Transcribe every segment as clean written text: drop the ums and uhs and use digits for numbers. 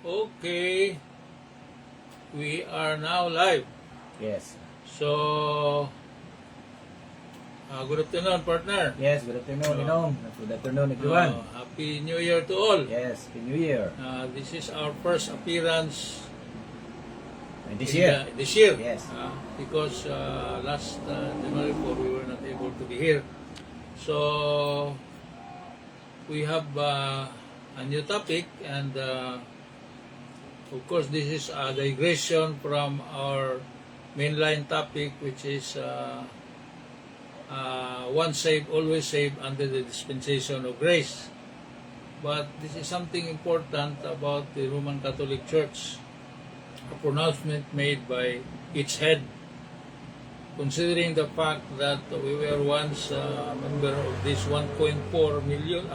Okay, we are now live. Yes. So, good afternoon, partner. Yes, good afternoon, Inom. Good afternoon, everyone. Happy New Year to all. Yes, Happy New Year. This is our first appearance And this year. This year. Yes. Because last January 4 we were not able to be here. So, we have a new topic, and of course this is a digression from our mainline topic, which is once saved, always saved under the dispensation of grace. But this is something important about the Roman Catholic Church, a pronouncement made by its head, considering the fact that we were once a member of this 1.4 billion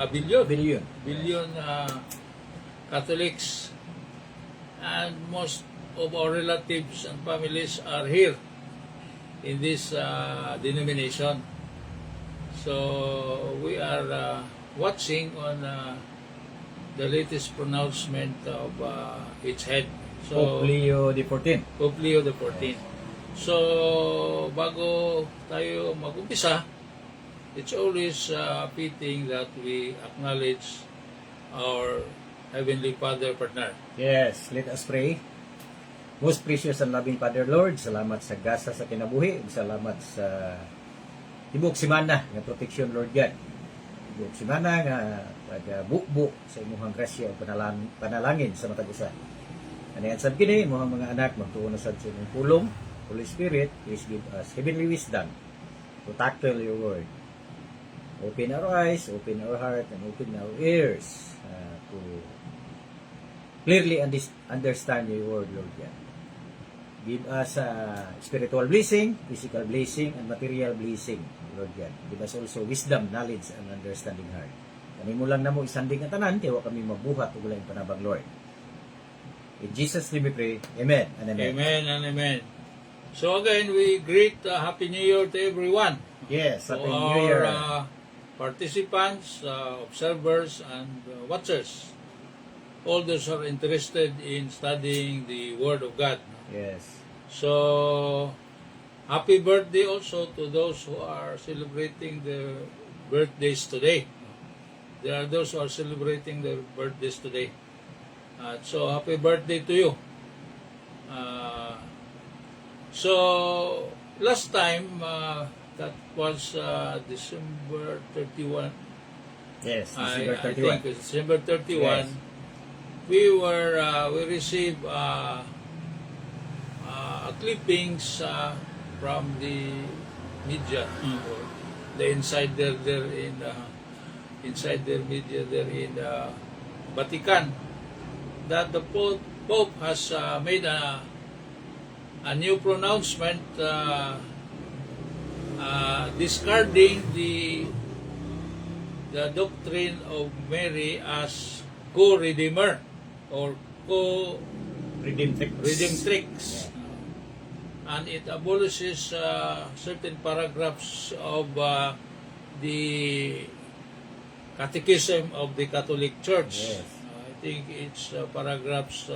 Catholics, and most of our relatives and families are here in this denomination. So we are watching on the latest pronouncement of its head. Pope Leo XIV. Pope Leo XIV. So, bago tayo mag-umpisa, it's always fitting that we acknowledge our Heavenly Father, partner. Yes, let us pray. Most precious and loving Father Lord, salamat sa gasa sa kinabuhi, salamat sa tibok simana nga protection, Lord God. Tibok simana nga pag-bukbo sa imong grasya o panalangin sa matag usa. Aniyan sad kini imong mga anak magtuon sad sa imong pulong. Holy Spirit, please give us heavenly wisdom to tackle your word. Open our eyes, open our heart, and open our ears to clearly understand your word, Lord God. Give us spiritual blessing, physical blessing, and material blessing, Lord God. Give us also wisdom, knowledge, and understanding heart. Kanimo lang na mo isanding ang tanan, kaya kami mabuhat ug lain panabang, Lord. In Jesus' name we pray. Amen and amen. Amen and amen. So again, we greet Happy New Year to everyone. Yes, Happy to New Year. Our participants, observers, and watchers. All those who are interested in studying the Word of God. Yes. So, happy birthday also to those who are celebrating their birthdays today. There are those who are celebrating their birthdays today. So, happy birthday to you. So, last time, that was December 31. Yes, I December 31. think it's December 31. Yes. We received clippings from the media, or the insider there in insider media there in Vatican, that the Pope has made a new pronouncement discarding the doctrine of Mary as co-redeemer or co-redemptrix. And it abolishes certain paragraphs of the Catechism of the Catholic Church. Yes. I think it's paragraphs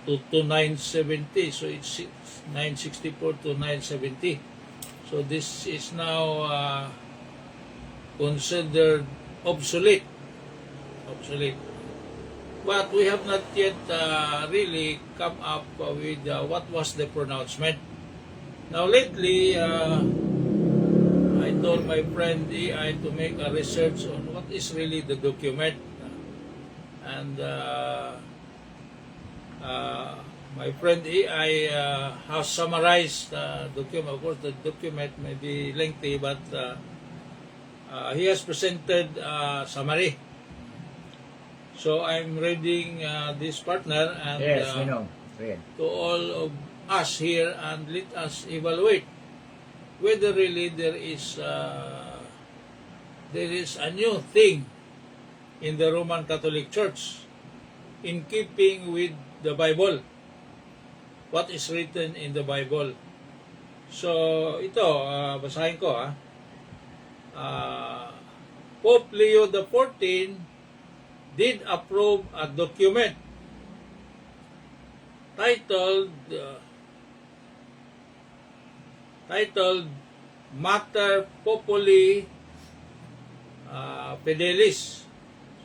to 970, so it's 964 to 970. So this is now considered obsolete. But we have not yet really come up with what was the pronouncement. Now lately, I told my friend E.I. to make a research on what is really the document. And my friend E.I. has summarized the document. Of course, the document may be lengthy, but he has presented a summary. So I'm reading this, partner, and Yes, we know. Read. to all of us here, and let us evaluate whether really there is a new thing in the Roman Catholic Church in keeping with the Bible, what is written in the Bible. So ito, basahin ko Pope Leo XIV did approve a document titled Mater Populi Fidelis.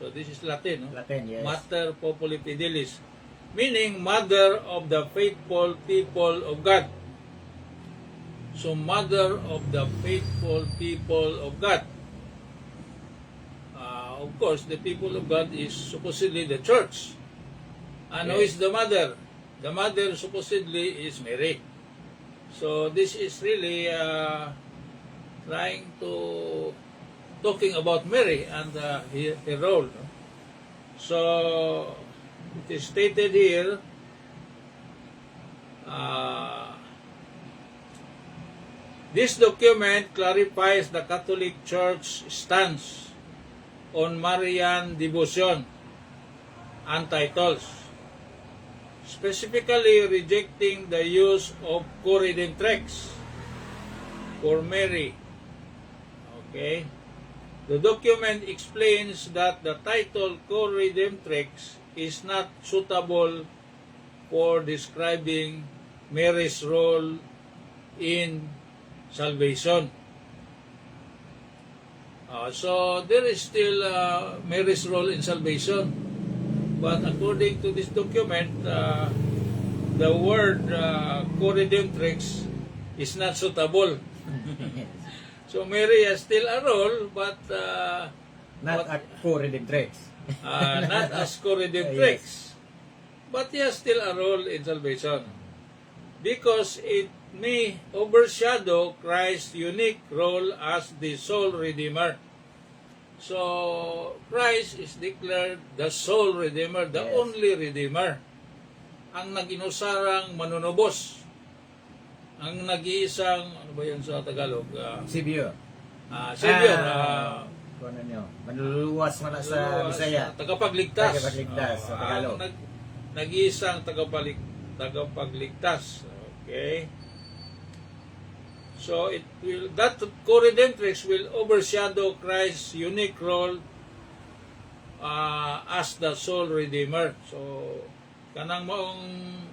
So this is Latin, no? Latin, yes. Mater Populi Fidelis, meaning mother of the faithful people of God. So mother of the faithful people of God. Of course, the people of God is supposedly the church. And who is the mother? The mother supposedly is Mary. So this is really talking about Mary and her role. So it is stated here, this document clarifies the Catholic Church stance on Marian devotion and titles, specifically rejecting the use of co-redemptrix for Mary. Okay? The document explains that the title co-redemptrix is not suitable for describing Mary's role in salvation. So there is still Mary's role in salvation. But according to this document, the word co-redemptrix is not suitable. So Mary has still a role, but Not a co-redemptrix. not as co-redemptrix. But he has still a role in salvation. Because it may overshadow Christ's unique role as the sole Redeemer. So, Christ is declared the sole Redeemer, the Yes. only Redeemer. Ang nag-inusarang manunubos. Ang nag-iisang, ano ba yan sa Tagalog? Savior. Savior. Kung ano nyo, manluluwas man na sa Bisaya. Tagapagligtas. Tagapagligtas sa Tagalog. Ang nag-iisang tagapagligtas. Okay? So that co-redemptrix will overshadow Christ's unique role as the sole Redeemer. So kanang maong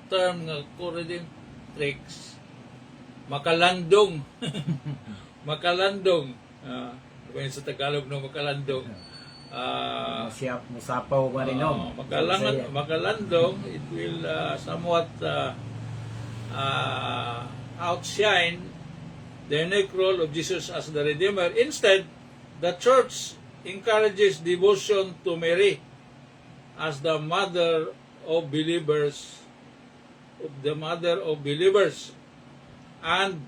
term nga co-redemptrix, makalandong. Makalandong. Ano ba yun sa Tagalog no makalandong? Musapaw ba rin no? Makalandong, it will somewhat outshine the unique role of Jesus as the Redeemer. Instead, the Church encourages devotion to Mary as the mother of believers, and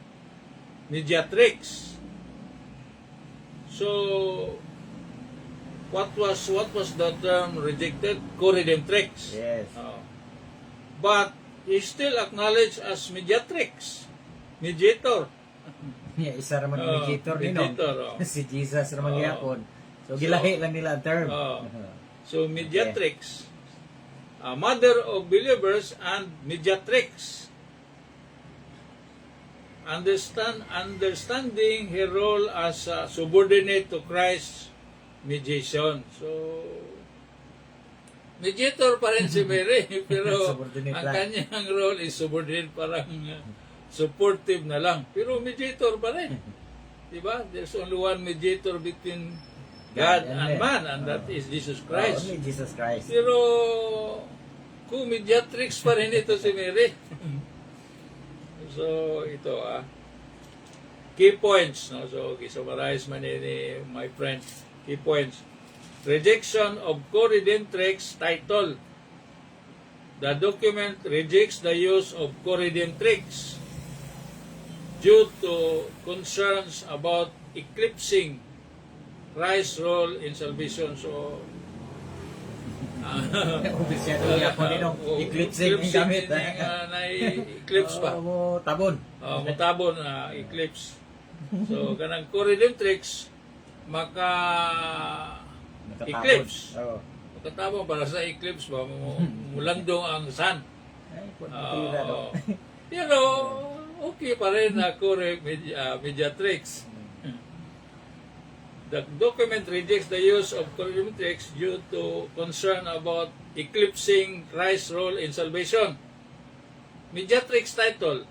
mediatrix. So, what was the term rejected? Co-redemptrix. Yes. But he still acknowledged as mediatrix, mediator. Yeah, isa naman ang mediator din no? Si Jesus naman gihapon. So, gilahi lang nila ang term. So, mediatrix, mother of believers and mediatrix. Understanding her role as subordinate to Christ's mediation. So, mediator pa rin si Mary, pero Subordinate ang lang. kanyang role is subordinate, parang supportive na lang. Pero mediator pa rin. Diba? There's only one mediator between God and man, and that is Jesus Christ. Only Jesus Christ. Pero kung mediatrix pa rin ito si Mary. So, ito key points. No? So, summarize man ni my friend. Key points. Rejection of co-redemptrix title. The document rejects the use of co-redemptrix due to concerns about eclipsing Christ's role in salvation. So, Obisyado niya po din eclipsing yung gamit. Na-eclipse pa. Tabon. Mutabon na eclipse. So, kanang co-redemptrix maka-eclipse. Makatabon para sa eclipse ba, mulandong ang sun. Pero, okay pa rin na mediatrix. The document rejects the use of chronometrics due to concern about eclipsing Christ's role in salvation. Mediatrix title.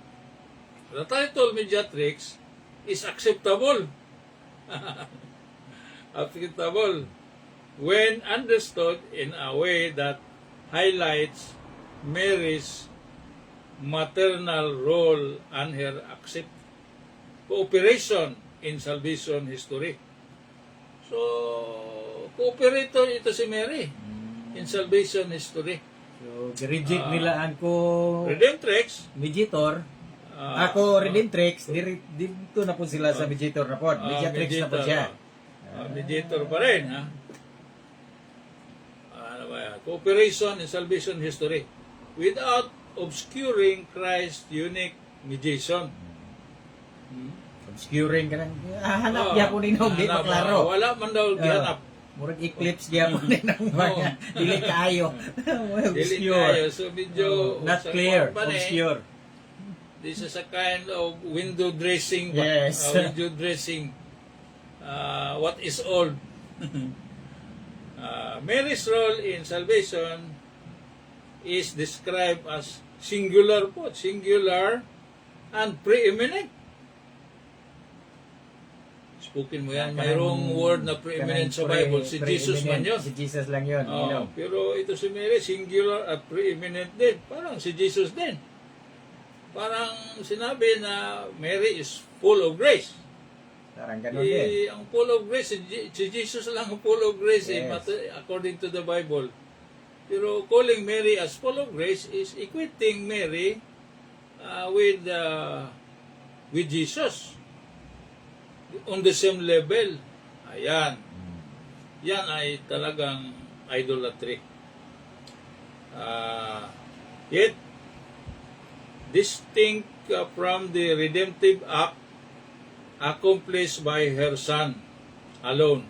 The title Mediatrix is acceptable. Acceptable when understood in a way that highlights Mary's maternal role and her cooperation in salvation history. So, cooperator ito si Mary in salvation history. So, reject nila ang ko Redemptrix, mediator. Ako Redemptrix, dito na po sila sa mediator na po. Mediatrix na po siya. Mediator pa rin, ha? Ano ba yan? Cooperation in salvation history without obscuring Christ's unique mediation. Obscuring ka nang hanap niya po ninog, di pa klaro. Wala man daw gihanap. Murag eclipse niya po ninog mga dili kaayo. Dili Obscure. tayo. So, medyo Not sa clear, kwan pa eh. obscure. This is a kind of window dressing. Yes. Window dressing. What is old. Mary's role in salvation is described as singular po. Singular and preeminent. Spoken mo yan. Mayroong word na preeminent sa Bible. Si Jesus man yun. Si Jesus lang yun. Pero ito si Mary, singular at preeminent din. Parang si Jesus din. Parang sinabi na Mary is full of grace. Parang ganun din. Ang full of grace, si Jesus lang ang full of grace Yes. according to the Bible. Pero calling Mary as full of grace is equating Mary with Jesus on the same level. Ayan. Yan ay talagang idolatry. Yet, distinct from the redemptive act accomplished by her son alone.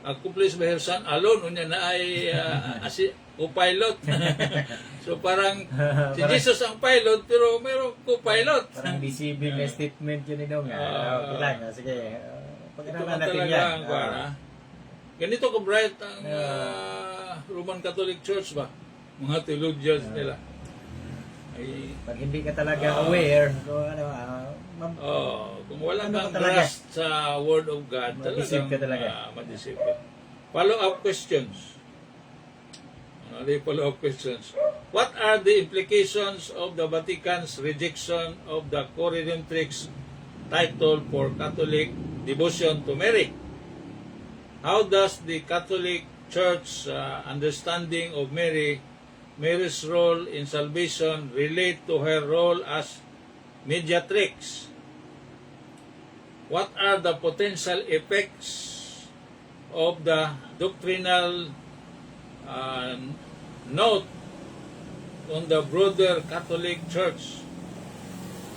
Accomplished by her son alone. Unya na ay co-pilot. So parang si Jesus ang pilot pero mayroong co-pilot. Parang deceiving na statement yun nino nga. Okay lang. Sige. Ito Pag-aralan man natin talaga yan. ang ganito ka bright ang Roman Catholic Church ba? Mga theologians nila. Ay, Pag hindi ka talaga aware, so kung wala Ano kang ka talaga? grasp sa Word of God, Madeceive talagang ka talaga. madeceive ka. Follow-up questions. Ano yung follow-up questions? What are the implications of the Vatican's rejection of the Co-Redemptrix title for Catholic devotion to Mary? How does the Catholic Church understanding of Mary's role in salvation relate to her role as mediatrix? What are the potential effects of the doctrinal note on the broader Catholic Church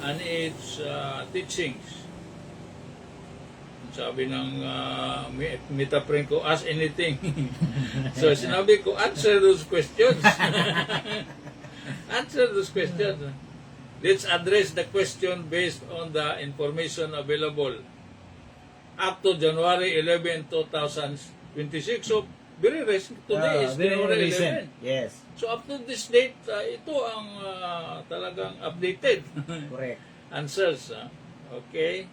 and its teachings? Sabi ng metapren ko, ask anything. So sinabi ko, answer those questions. Answer those questions. Let's address the question based on the information available up to January 11, 2026. So, very recent. Today is very January recent. 11. Yes. So, up to this date, ito ang talagang updated Correct. answers. Okay?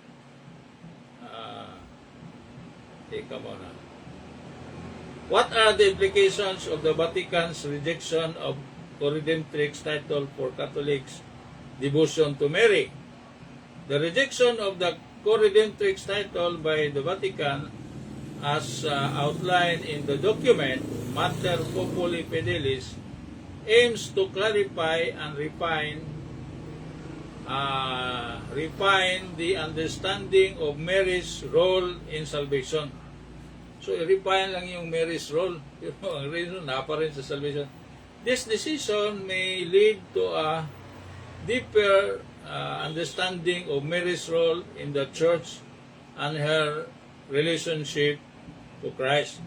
Teka muna. What are the implications of the Vatican's rejection of Co-Redemptrix title for Catholics devotion to Mary? The rejection of the Co-Redemptrix title by the Vatican as outlined in the document Mater Populi Fidelis aims to clarify and refine the understanding of Mary's role in salvation. So, i-refine lang yung Mary's role. Pero ang reason, napa rin sa salvation. This decision may lead to a deeper understanding of Mary's role in the church and her relationship to Christ.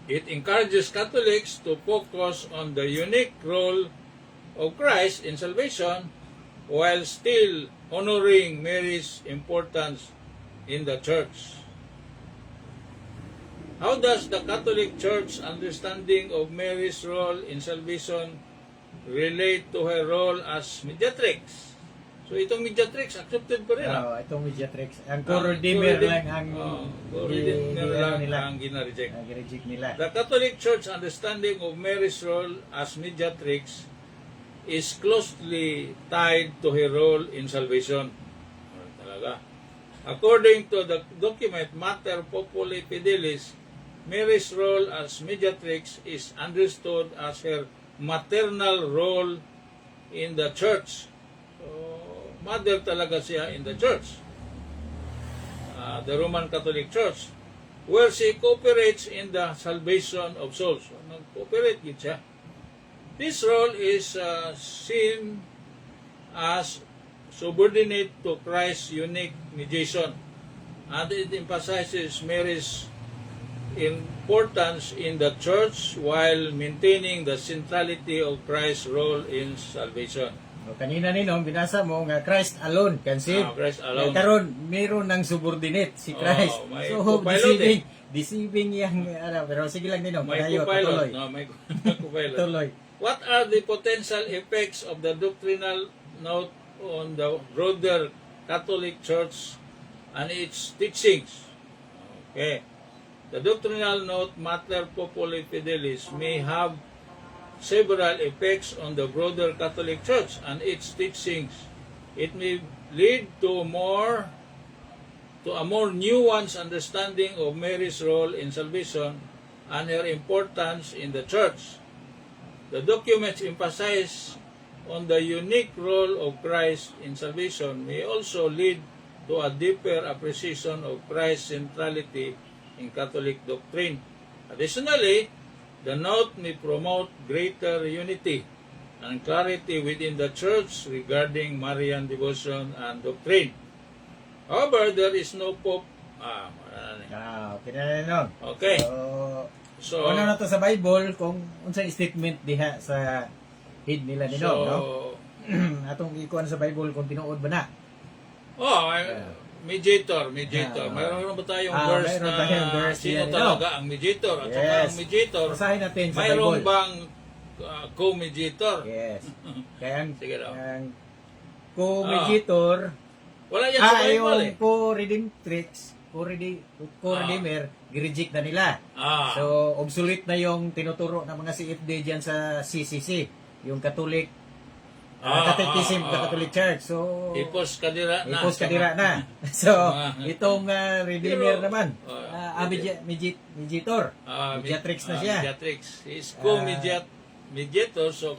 It encourages Catholics to focus on the unique role of Christ in salvation while still honoring Mary's importance in the church. How does the Catholic Church understanding of Mary's role in salvation relate to her role as mediatrix? So itong mediatrix, accepted pa rin. Itong mediatrix. Ang co-redeemer lang ang co-redeemer lang nila. ang ginareject. Ang reject nila. The Catholic Church understanding of Mary's role as mediatrix is closely tied to her role in salvation. Talaga. According to the document Mater Populi Fidelis, Mary's role as mediatrix is understood as her maternal role in the church. So, mother talaga siya in the church. The Roman Catholic Church, where she cooperates in the salvation of souls. So, nag-cooperate yun siya. This role is seen as subordinate to Christ's unique mediation, and it emphasizes Mary's importance in the church while maintaining the centrality of Christ's role in salvation. O, kanina ninong, binasa mo nga Christ alone can save. Christ alone. Karon, meron ng subordinate si Christ. may So, copilot deceiving yung, pero sige lang ninong, May padayo, copilot. patuloy. No, may copilot. Tuloy. What are the potential effects of the doctrinal note on the broader Catholic Church and its teachings? Okay. The doctrinal note Mater Populi Fidelis may have several effects on the broader Catholic Church and its teachings. It may lead to a more nuanced understanding of Mary's role in salvation and her importance in the Church. The documents emphasize on the unique role of Christ in salvation may also lead to a deeper appreciation of Christ's centrality in Catholic doctrine. Additionally, the note may promote greater unity and clarity within the Church regarding Marian devotion and doctrine. However, there is no Pope. Okay na ninong. Okay. So, ano na to sa Bible kung unsay statement diha sa head nila ninong, no? Atong ikuan sa Bible kung tinuod ba na? Mediator. Mayroon ba tayong verse mayroon na tayong verse sino yan, talaga ang mediator? At saka ang mediator, basahin natin sa mayroon Bible. bang co-mediator? Yes. Kaya Sige daw. ang co-mediator, Wala yan sa Bible yung eh. co-redemptrix, co-redeemer, gireject na nila. So, obsolete na yung tinuturo ng mga CFD dyan sa CCC, yung Catholic Catechism, Catholic Church. So, Ipos kadira na. So, itong Redeemer Pero, naman, mediator. Mediatrix na siya. Mediatrix. He's co-mediator, so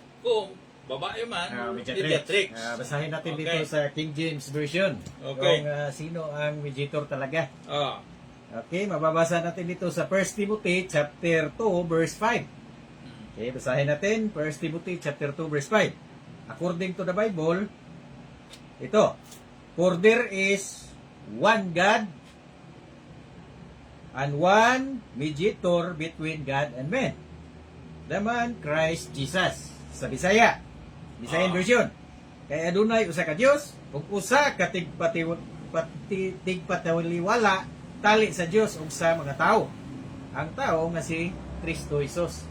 babae man, mediatrix. Basahin natin dito sa King James Version. Okay. Kung sino ang mediator talaga. Ah. Okay, mababasa natin dito sa 1 Timothy chapter 2 verse 5. Okay, basahin natin 1 Timothy chapter 2 verse 5. According to the Bible, ito, for there is one God and one mediator between God and men, the man Christ Jesus. Sa Bisaya, Bisayan version. Kaya adunay usa ka Dios, ug usa ka tigpatawaliwala tali sa Dios ug sa mga tao. Ang tao nga si Kristo Jesus.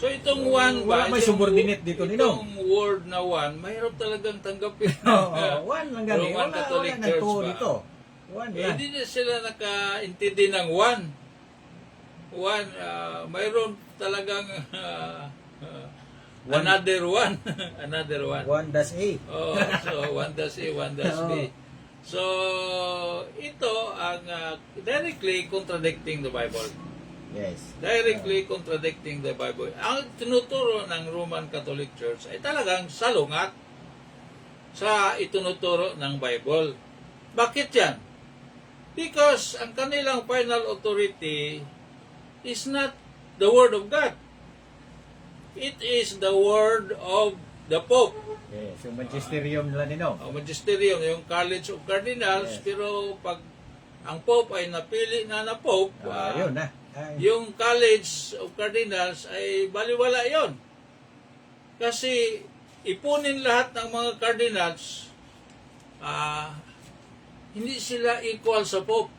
So itong one wala may subordinate dito ninong. Itong word na one, mahirap talagang tanggapin. One lang gani. Roman Catholic Church ba? Dito. One lang. Hindi na sila nakaintindi ng one. One, mayroon talagang another one. Another one. One dash A. So one dash A, one dash B. So ito ang directly contradicting the Bible. Yes. Directly contradicting the Bible. Ang tinuturo ng Roman Catholic Church ay talagang salungat sa itinuturo ng Bible. Bakit yan? Because ang kanilang final authority is not the Word of God. It is the Word of the Pope. Yes, yung magisterium nila nino. Ang magisterium, yung College of Cardinals, Yes. pero pag ang Pope ay napili na Pope, Yun na. yung College of Cardinals ay baliwala yon. Kasi ipunin lahat ng mga cardinals, hindi sila equal sa Pope.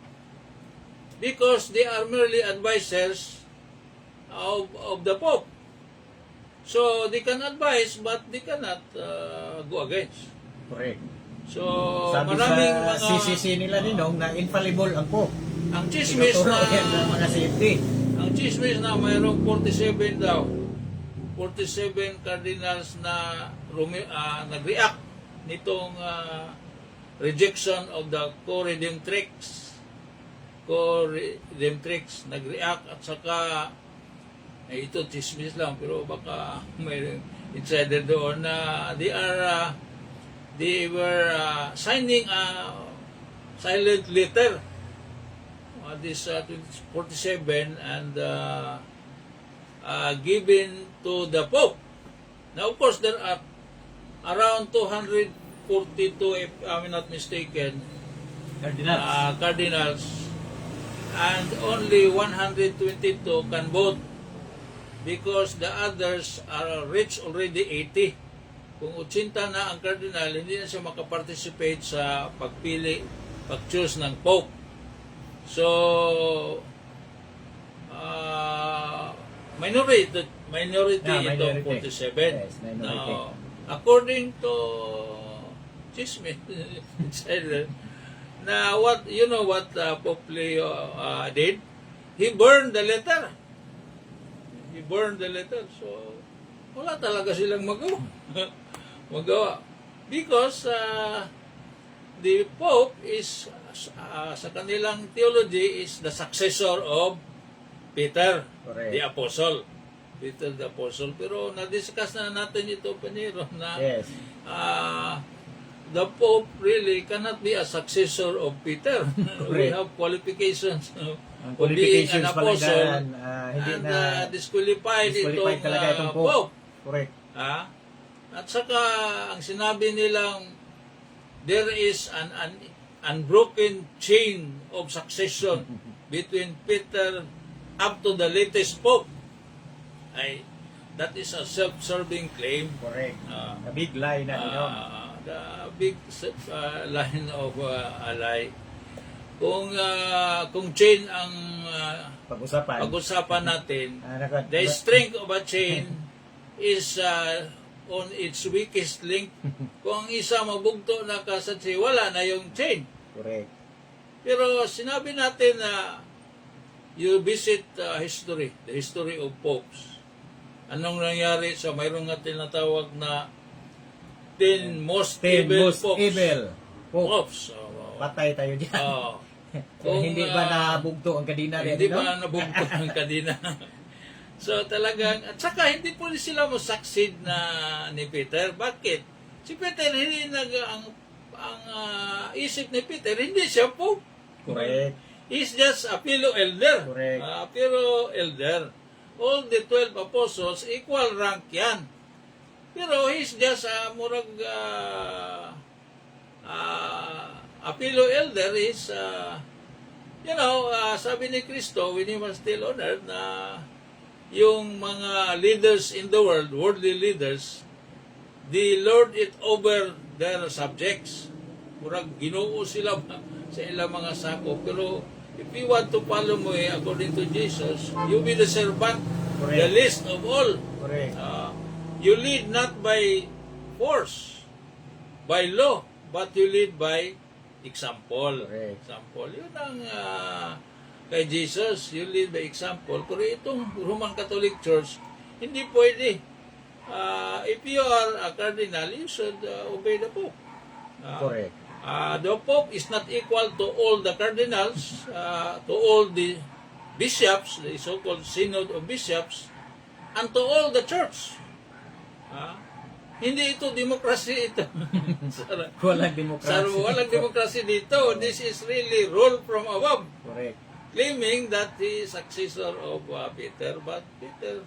because they are merely advisors of the Pope. So they can advise but they cannot go against. Correct. So Sabi maraming sa mga CCC nila Ninong na infallible ang Pope. ang chismis Tinuturo na yan ng mga CFD. ang chismis na mayroong 47 daw. 47 cardinals na nag-react nitong rejection of the co-redemptrix nag-react at saka ito chismis lang pero baka may insider doon na they were signing a silent letter this 47 and given to the Pope. Now of course there are around 242 if I'm not mistaken cardinals and only 122 can vote because the others are reached already 80. Kung 80 na ang cardinal, hindi na siya makaparticipate sa pag-choose ng Pope. So, minority itong 47. Yes, minority. Now, according to Chisme, na what Pope Leo did? He burned the letter. So, wala talaga silang magawa. Because the Pope is, sa kanilang theology, is the successor of Peter, Correct. the Apostle. Peter the Apostle. Pero na-discuss na natin ito, Paniro, na Yes. The Pope really cannot be a successor of Peter. We Correct. have qualifications Ang of being an qualifications pala apostle dyan, hindi and na disqualified disqualified itong talaga itong Pope. Pope. Correct. At saka, ang sinabi nilang there is an unbroken chain of succession between Peter up to the latest Pope. That is a self-serving claim. Correct. Ah, A big lie na Ninong. the big line of a lie. Kung chain ang pag-usapan natin, the strength of a chain is on its weakest link. Kung ang isa mabugto na kasatsi, wala na yung chain. Correct. Pero sinabi natin na you visit history, the history of popes. Anong nangyari sa mayroong nga tinatawag na 10 most evil popes. Popes. Patay tayo dyan. Kung, hindi ba nabugto ang kadina rin? Hindi ba nabugto ang kadina? So talagang, at saka hindi po sila mo-succeed na ni Peter. Bakit? Si Peter, hindi ang isip ni Peter, hindi siya po. Correct. He's just a fellow elder. Correct. Pero elder. All the 12 apostles, equal rank yan. Pero he's just a fellow elder is, sabi ni Cristo, when he was still on earth, na yung mga leaders in the world, worldly leaders, they lord it over their subjects. Murag ginoo sila sa ilang mga sako. Pero if you want to follow mo according to Jesus, you be the servant, Correct. the least of all. Correct. You lead not by force, by law, but you lead by example. Correct. Example. Yun ang kay Jesus, you lead by example. Pero itong Roman Catholic Church, hindi pwede. If you are a cardinal, you should obey the Pope. Correct. The Pope is not equal to all the cardinals, to all the bishops, the so-called Synod of Bishops, and to all the church. Hindi ito demokrasya ito. Walang demokrasya. Walang demokrasya dito. This is really rule from above. Correct. Claiming that he is successor of Peter, but Peter,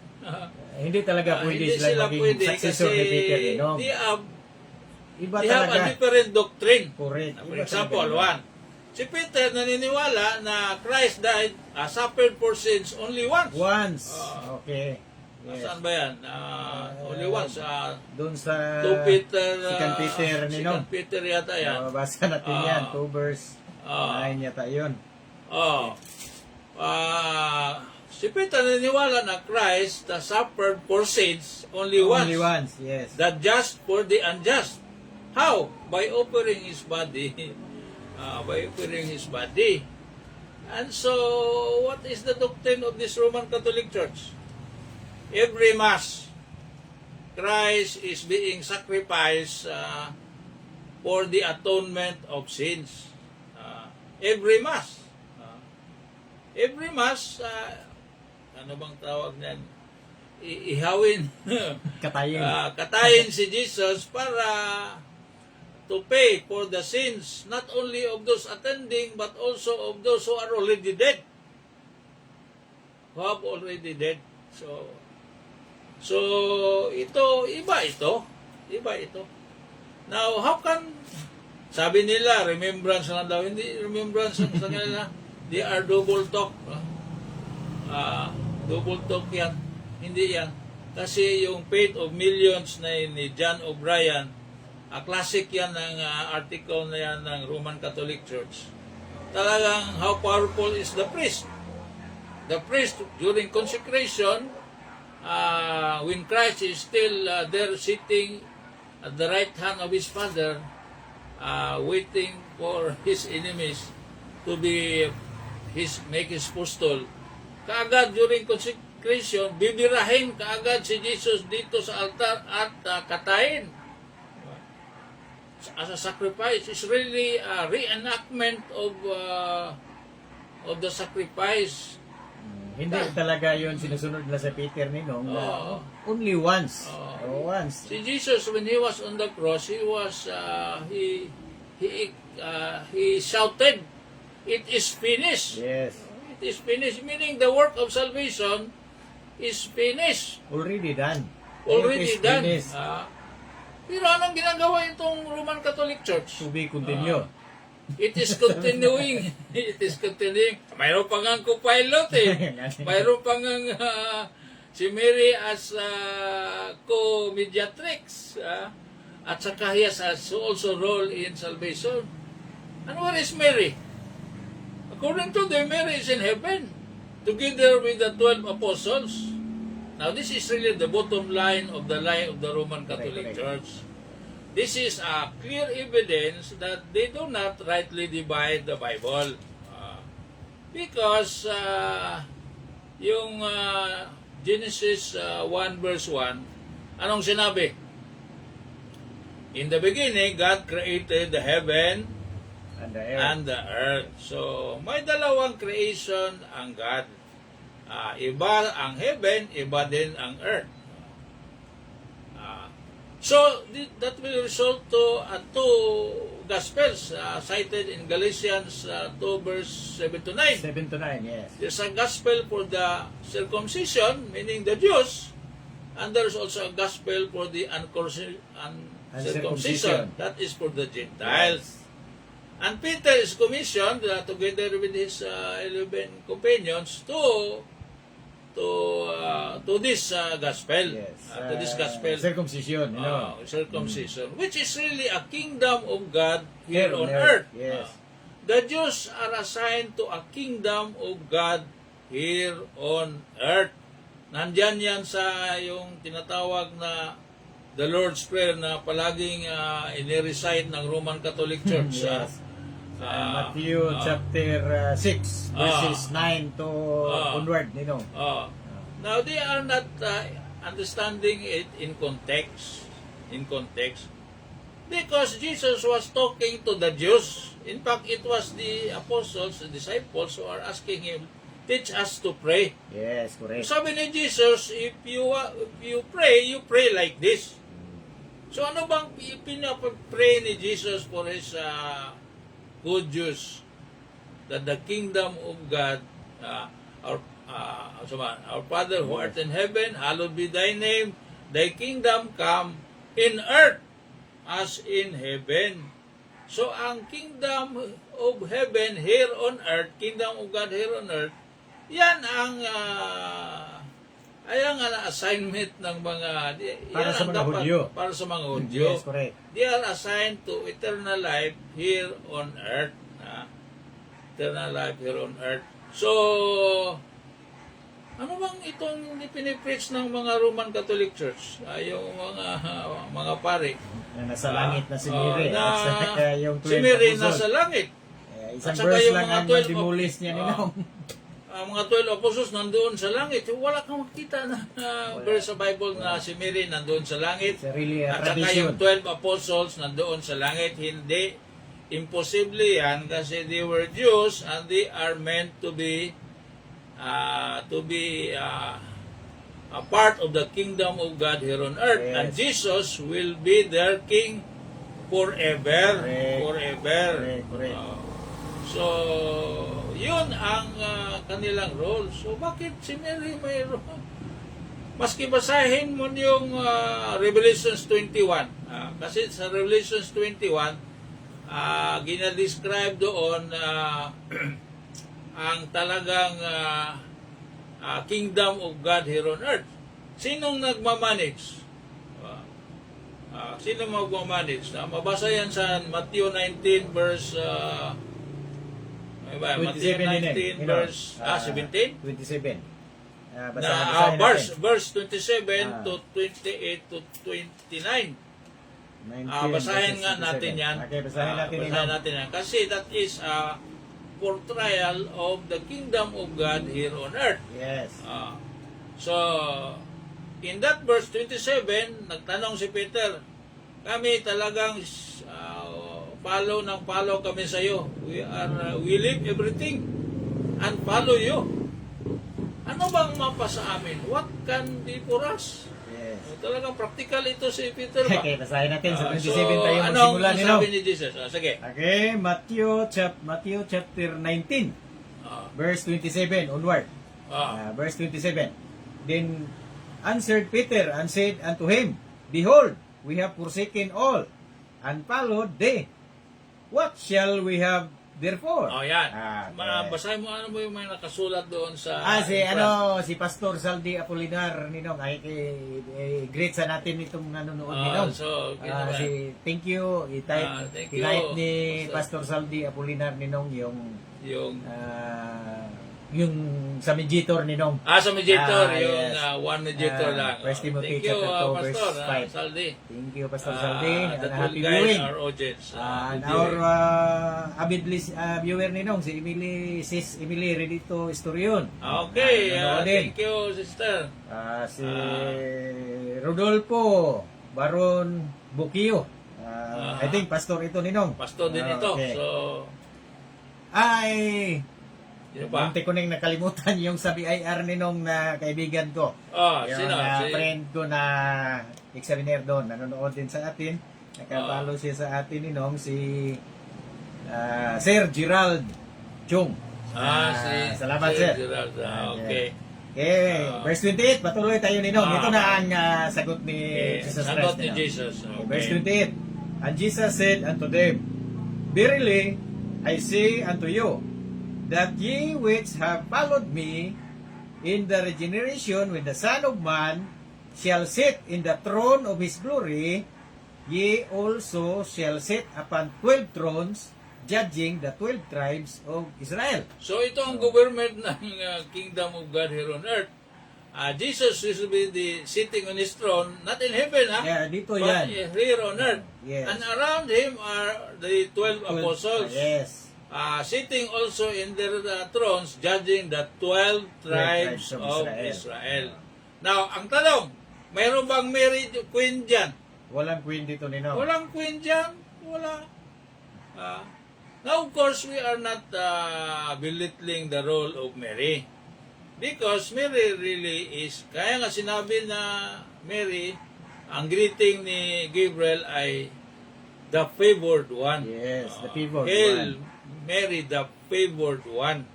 Hindi talaga pwede hindi sila maging successor ni Peter. No? they have Iba a talaga. different doctrine. Correct. For Iba example, talaga. one, si Peter naniniwala na Christ died, suffered for sins only once. Once. Okay. Yes. Saan ba yan? Only once. Doon sa 2 Peter, Second Peter, Second Peter yata yan. Basa natin yan. 2 verse 9 yata yun. Si Peter naniniwala na Christ suffered for sins only once. Only once, yes. The just for the unjust. How? By offering His body. By offering His body. And so, what is the doctrine of this Roman Catholic Church? Every Mass, Christ is being sacrificed for the atonement of sins. Every Mass. Every Mass, ano bang tawag niyan? Ihawin. Katayin. Katayin si Jesus para to pay for the sins not only of those attending but also of those who are already dead. Who have already dead. So iba ito. Now, how can, sabi nila, remembrance na daw, hindi remembrance sa kanila, they are double talk. Double talk yan. Hindi yan. Kasi yung Faith of Millions na ni John O'Brien, classic yan ng article na yan ng Roman Catholic Church. Talagang how powerful is the priest. The priest during consecration, when Christ is still there sitting at the right hand of His Father, waiting for His enemies to be make His footstool. Kaagad during consecration, bibirahin kaagad si Jesus dito sa altar at katayin. As a sacrifice, is really a reenactment of the sacrifice. Hindi talaga yun sinusunod na sa Peter Ninong. Only once. Once. Si Jesus, when He was on the cross, He was he shouted, "It is finished." Yes. It is finished, meaning the work of salvation is finished. Already done. Already It is done. finished. Pero anong ginagawa itong Roman Catholic Church? To be continued. It is continuing. It is continuing. Mayroon pa nga co-pilot Mayroon pa nga si Mary as co-mediatrix. At saka he has also role in salvation. And where is Mary? According to them, Mary is in heaven together with the 12 apostles. Now, this is really the bottom line of the lie of the Roman Catholic Church. This is a clear evidence that they do not rightly divide the Bible. Because yung Genesis 1 verse 1, anong sinabi? In the beginning, God created the heaven and the earth. So, may dalawang creation ang God. Iba ang heaven, iba din ang earth. So, that will result to two Gospels cited in Galatians 2 verse 7 to 9. 7 to 9, yes. There's a Gospel for the circumcision, meaning the Jews, and there's also a Gospel for the uncircumcision, that is for the Gentiles. And Peter is commissioned together with his 11 companions to this gospel, to this gospel, circumcision, circumcision, which is really a kingdom of God here on earth. Yes. The Jews are assigned to a kingdom of God here on earth. Nandyan yan sa yung tinatawag na the Lord's Prayer na palaging inirecite ng Roman Catholic Church. Yes. Matthew chapter 6 verses 9 to onward, Now they are not understanding it in context, because Jesus was talking to the Jews. In fact, it was the apostles, the disciples who are asking Him, teach us to pray. Yes, correct. Sabi ni Jesus, if you pray like this. So ano bang pinapray ni Jesus for His good Jews? That the kingdom of God, our Father who art in heaven, hallowed be thy name, thy kingdom come in earth as in heaven. So ang kingdom of heaven here on earth, kingdom of God here on earth, yan ang ayan ang assignment ng mga para sa mga Hudyo. Para sa mga Hudyo. Yes, correct. They are assigned to eternal life here on earth. Eternal life here on earth. So, ano bang itong pinipreach ng mga Roman Catholic Church? Yung mga pare. Na nasa langit na si Mary. na at saka yung si Mary 12 nasa langit. isang at saka verse yung lang mga ang 12 demolish niya ninong. Mga 12 apostles nandoon sa langit. Wala kang makita na verse sa Bible na si Mary nandoon sa langit. It's really a At saka tradition. yung 12 apostles nandoon sa langit. Hindi. Imposible yan kasi they were Jews and they are meant to be a part of the kingdom of God here on earth. Yes. And Jesus will be their king forever. Correct. Forever. Correct. So, yun ang kanilang role. So, bakit si Mary mayroon? Maski basahin mo yung Revelations 21. Kasi sa Revelations 21, ginadescribe doon ang talagang kingdom of God here on earth. Sinong nagmamanage? Sino magmamanage? Mabasa yan sa Matthew 19 verse 27 Matthew 19 verse 17? 27. Verse 27 to 28 to 29. Basahin nga natin yan. Okay, basahin natin Basahin natin yan. Kasi that is a portrayal of the kingdom of God here on earth. Yes. So, in that verse 27, nagtanong si Peter, kami talagang follow kami sa iyo. We leave everything and follow you. Ano bang mapa sa amin? What can be for us? Yes. Talagang practical ito si Peter ba? Okay, basahin natin sa 27 So, tayo anong magsimula nino. sabi ni Jesus? Sige. Okay, Matthew chapter 19, verse 27 onward. Verse 27. Then answered Peter and said unto him, Behold, we have forsaken all and followed thee. What shall we have therefore? Yan. Okay. Basahin mo ano mo yung may nakasulat doon sa... si Pastor Saldi Apolinar ninong ay greet sa natin itong nanonood ninong. So, Thank you. Thank you, Kinahit ni Pastor Saldi Apolinar ninong yung sa mediator ninong. Sa mediator, yes. one mediator lang. First Timothy Thank you, chapter 2 verse Pastor 5. Saldi. Thank you, Pastor Saldi. That will Happy guide viewing. our audience. And our avid viewer ninong, si Sis Emily Redito Istorion. Okay, nanonoodin. thank you, sister. Si Rodolfo Baron Bukio. I think pastor ito ninong. Pastor din ito. Okay. So, sino pa? Munti ko nang nakalimutan yung sa BIR ninong na kaibigan ko. Yung Sino? friend ko na examiner doon. Nanonood din sa atin. Nakapalo siya sa atin ninong si Sir Gerald Chung. Salamat sir. Gerald. Okay. Okay, verse 28, patuloy tayo ninong. Ito na ang sagot ni Jesus Sagot Christ. ni ninong. Jesus. Okay, verse Okay. 28. And Jesus said unto them, Verily, I say unto you, that ye which have followed me in the regeneration when the Son of Man shall sit in the throne of his glory, ye also shall sit upon 12 thrones, judging the 12 tribes of Israel. So ito ang government ng kingdom of God here on earth. Jesus will be sitting on his throne, not in heaven, Yeah, dito but yan. here on earth. Yes. And around him are the 12 apostles. Yes. Sitting also in their thrones, judging the 12 tribes of Israel. Now, ang tanong, mayroon bang Mary Queen dyan? Walang queen dito ninong. Walang Queen dyan? Wala. Now, of course, we are not belittling the role of Mary. Because Mary really is, kaya nga sinabi na Mary, ang greeting ni Gabriel ay the favored one. Yes, the favored Hail, one. Mary, the favored one.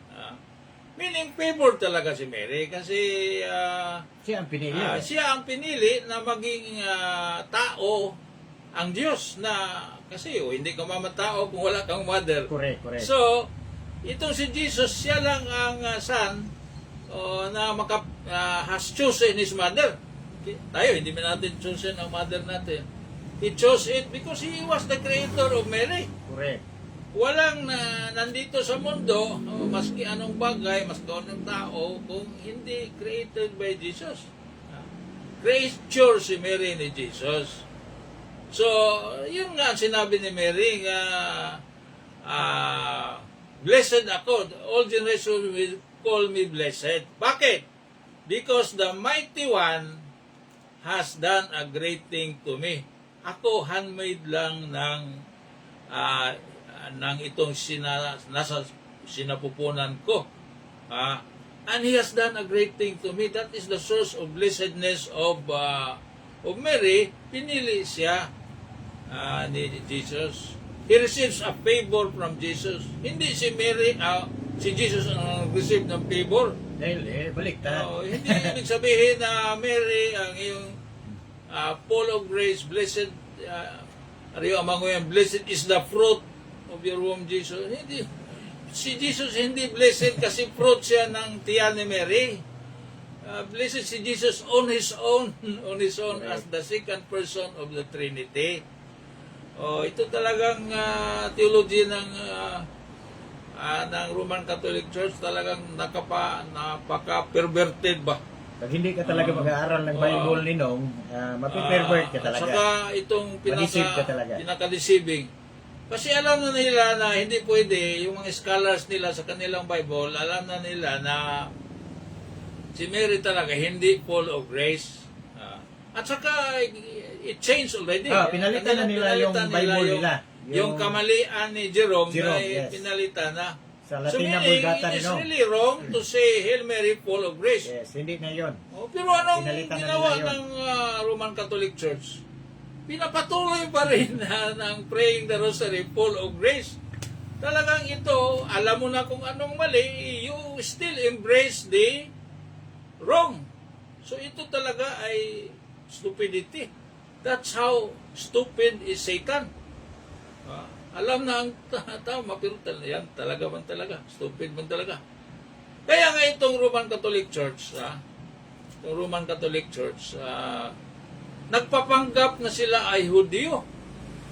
Meaning, favored talaga si Mary kasi Siya ang pinili. siya ang pinili na maging tao ang Diyos na kasi hindi ka mamatao kung wala kang mother. Correct. So, itong si Jesus, siya lang ang son na has chosen his mother. Tayo, hindi man natin chosen ang mother natin. He chose it because he was the creator of Mary. Correct. walang nandito sa mundo, maski anong bagay, maski anong tao, kung hindi created by Jesus. Creature si Mary ni Jesus. So, yun nga ang sinabi ni Mary, blessed ako, all generations will call me blessed. Bakit? Because the mighty one has done a great thing to me. Ako, handmaid lang ng itong nasa sinapupunan ko. And he has done a great thing to me. That is the source of blessedness of Mary. Pinili siya ni Jesus. He receives a favor from Jesus. Hindi si Mary, si Jesus ang receive ng favor. Dahil baliktad. Hindi ibig sabihin na Mary ang iyong full of grace, blessed, blessed is the fruit of your womb, Jesus. Hindi. Si Jesus hindi blessed kasi fruit siya ng tiyan ni Mary. Blessed si Jesus on his own as the second person of the Trinity. Ito talagang theology ng Roman Catholic Church, talagang napaka-perverted ba? Pag hindi ka talaga mag-aaral ng Bible ninong, mapipervert ka talaga. Saka itong Manisip ka talaga. pinaka-deceiving. Kasi alam na nila na hindi pwede, yung mga scholars nila sa kanilang Bible, alam na nila na si Mary talaga hindi full of grace. At saka, it changed already. Pinalitan na nila yung Bible nila. Yung kamalian ni Jerome yes. Pinalitan na. Sa Latina Vulgata, it's really wrong to say Hail Mary full of grace. Yes, hindi na yun. Pero anong Pinalitan na ginawa nila yun. ng Roman Catholic Church? Pinapatuloy pa rin ng praying the rosary full of grace. Talagang ito, alam mo na kung anong mali, you still embrace the wrong. So ito talaga ay stupidity. That's how stupid is Satan. Alam na ang tama, pero yan talaga man talaga. Stupid man talaga. Kaya nga itong Roman Catholic Church, nagpapanggap na sila ay Hudyo.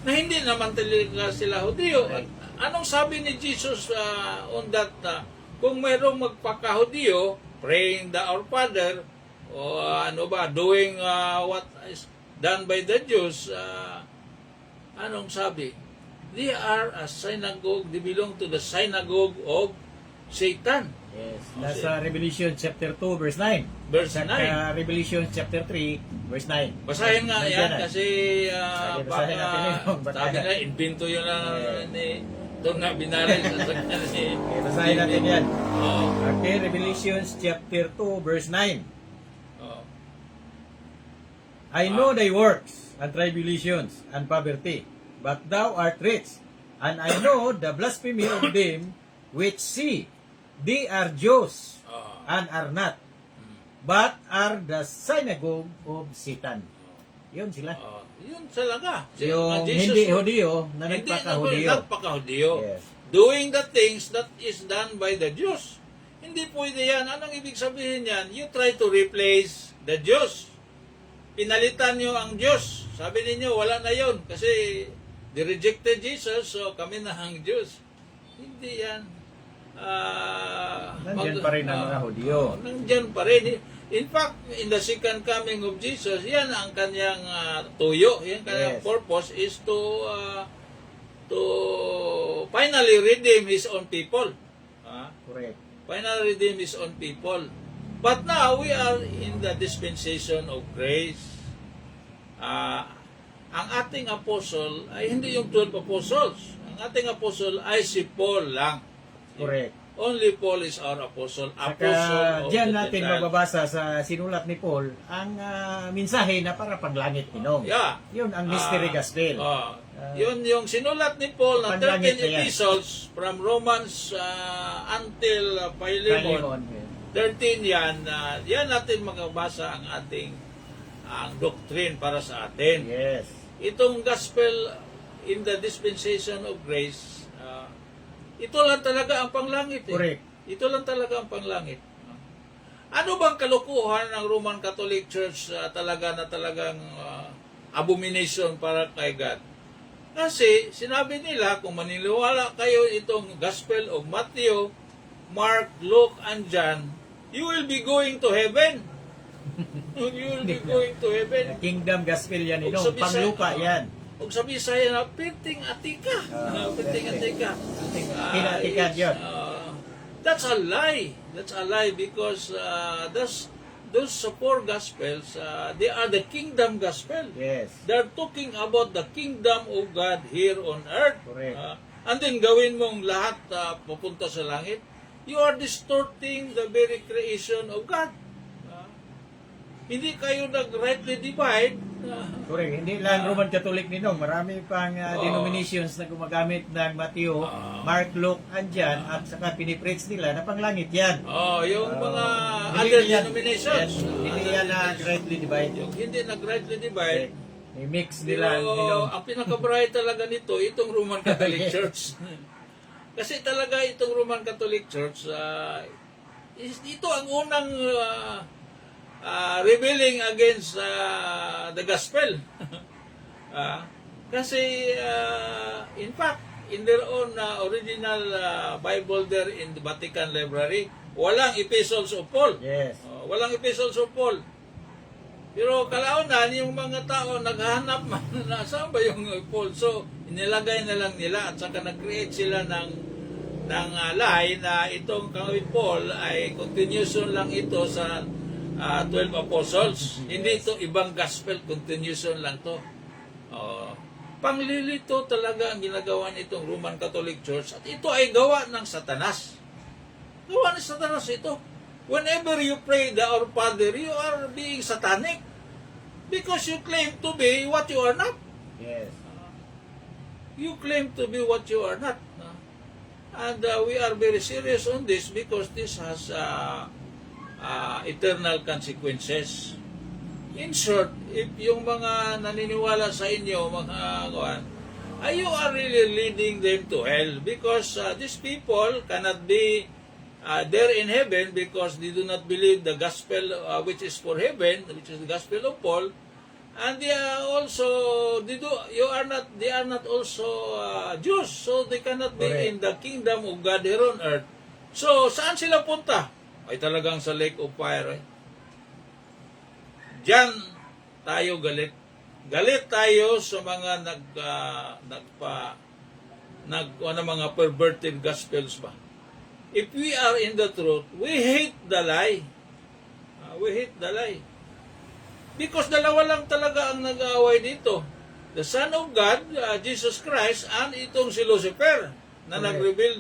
Na hindi naman talaga sila Hudyo. Anong sabi ni Jesus on that? Kung mayroong magpaka-Hudyo, praying the Our Father, o doing what is done by the Jews, anong sabi? They are a synagogue, they belong to the synagogue of Satan. Yes, nasa Revelation chapter 2 verse 9. Verse 9. Saka Revelation chapter 3 verse 9. Basahin nga yan kasi basahin natin yun. sabi nga, invento yun ni doon nga binaril sa sakyan ni Basahin natin yan. Oh. Okay, Revelation chapter 2 verse 9. Oh. I know thy works and tribulations and poverty, but thou art rich, and I know the blasphemy of them which say they are Jews and are not, but are the synagogue of Satan. Yun sila. Yun talaga. Yung Jesus, hindi Hudiyo na nagpaka-Hudiyo. nagpaka-Hudiyo. Yes. Doing the things that is done by the Jews. Hindi pwede yan. Anong ibig sabihin yan? You try to replace the Jews. Pinalitan nyo ang Diyos. Sabi ninyo, wala na yun. Kasi they rejected Jesus, so kami na ang Diyos. Hindi yan. Nandyan pa rin ang mga Hudiyo. Nandyan pa rin. In fact, in the second coming of Jesus, yan ang kanyang tuyo. Yan kanyang purpose is to finally redeem His own people. Correct. Finally redeem His own people. But now, we are in the dispensation of grace. Ang ating apostle ay hindi yung 12 apostles. Ang ating apostle ay si Paul lang. Correct. Only Paul is our apostle. Apostle Saka of diyan the natin Gentiles. mababasa sa sinulat ni Paul ang mensahe na para paglangit Pinong. Yeah. Yun ang mystery gospel. Yun yung sinulat ni Paul na 13 Panlangit na yan. epistles from Romans until Philemon. 13 yan. Yan natin magabasa ang ating doctrine para sa atin. Yes. Itong gospel in the dispensation of grace, ito lang talaga ang panglangit. Correct. Ito lang talaga ang panglangit. Ano bang kalukuhan ng Roman Catholic Church talagang abomination para kay God? Kasi sinabi nila, kung maniniwala kayo itong Gospel of Matthew, Mark, Luke, and John, you will be going to heaven. You will be going to heaven. Kingdom gospel yan, Kung Ninong. sa Bisaya- Panglupa yan. Kung sa Bisaya na, piting atika. Piting atika. Pinatikan yun. That's a lie. That's a lie because those four gospels, they are the kingdom gospel. Yes. They're talking about the kingdom of God here on earth. Correct. And then gawin mong lahat papunta sa langit. You are distorting the very creation of God. Hindi kayo nag-rightly divide. Correct. Hindi lang Roman Catholic, Ninong. Marami pang denominations na gumagamit ng Matthew, Mark, Luke, and John, at saka pinipreach nila na panglangit yan. Yung mga Hindi other yan- denominations. Yes, hindi yan na rightly divide. Yung hindi nag-rightly divide. I-mix nila, Pero Ninong. ang pinaka-bright talaga nito, itong Roman Catholic Church. Kasi talaga itong Roman Catholic Church, ito ang unang rebelling against the gospel. Kasi, in fact, in their own original Bible there in the Vatican Library, walang epistles of Paul. Yes. Walang epistles of Paul. Pero kalaunan, yung mga tao naghahanap na saan ba yung Paul. So, inilagay na lang nila at saka nag-create sila ng lie na itong kay Paul ay continuation lang ito sa 12 apostles. Hindi ito ibang gospel, continuation lang to. Panglilito talaga ang ginagawa nitong Roman Catholic Church at ito ay gawa ng Satanas. Gawa ng Satanas ito. Whenever you pray the Our Father, you are being satanic because you claim to be what you are not. Yes. You claim to be what you are not. And we are very serious on this because this has eternal consequences. In short, if yung mga naniniwala sa inyo, mga kawan, you are really leading them to hell because these people cannot be there in heaven because they do not believe the gospel which is for heaven, which is the gospel of Paul, and they are also they are not also Jews, so they cannot be Correct. in the kingdom of God here on earth. So saan sila punta? Ay talagang sa lake of fire. Diyan tayo galit. Galit tayo sa mga mga perverted gospels ba. If we are in the truth, we hate the lie. We hate the lie. Because dalawa lang talaga ang nag-aaway dito. The Son of God, Jesus Christ, and itong si Lucifer na Correct. nag-reveal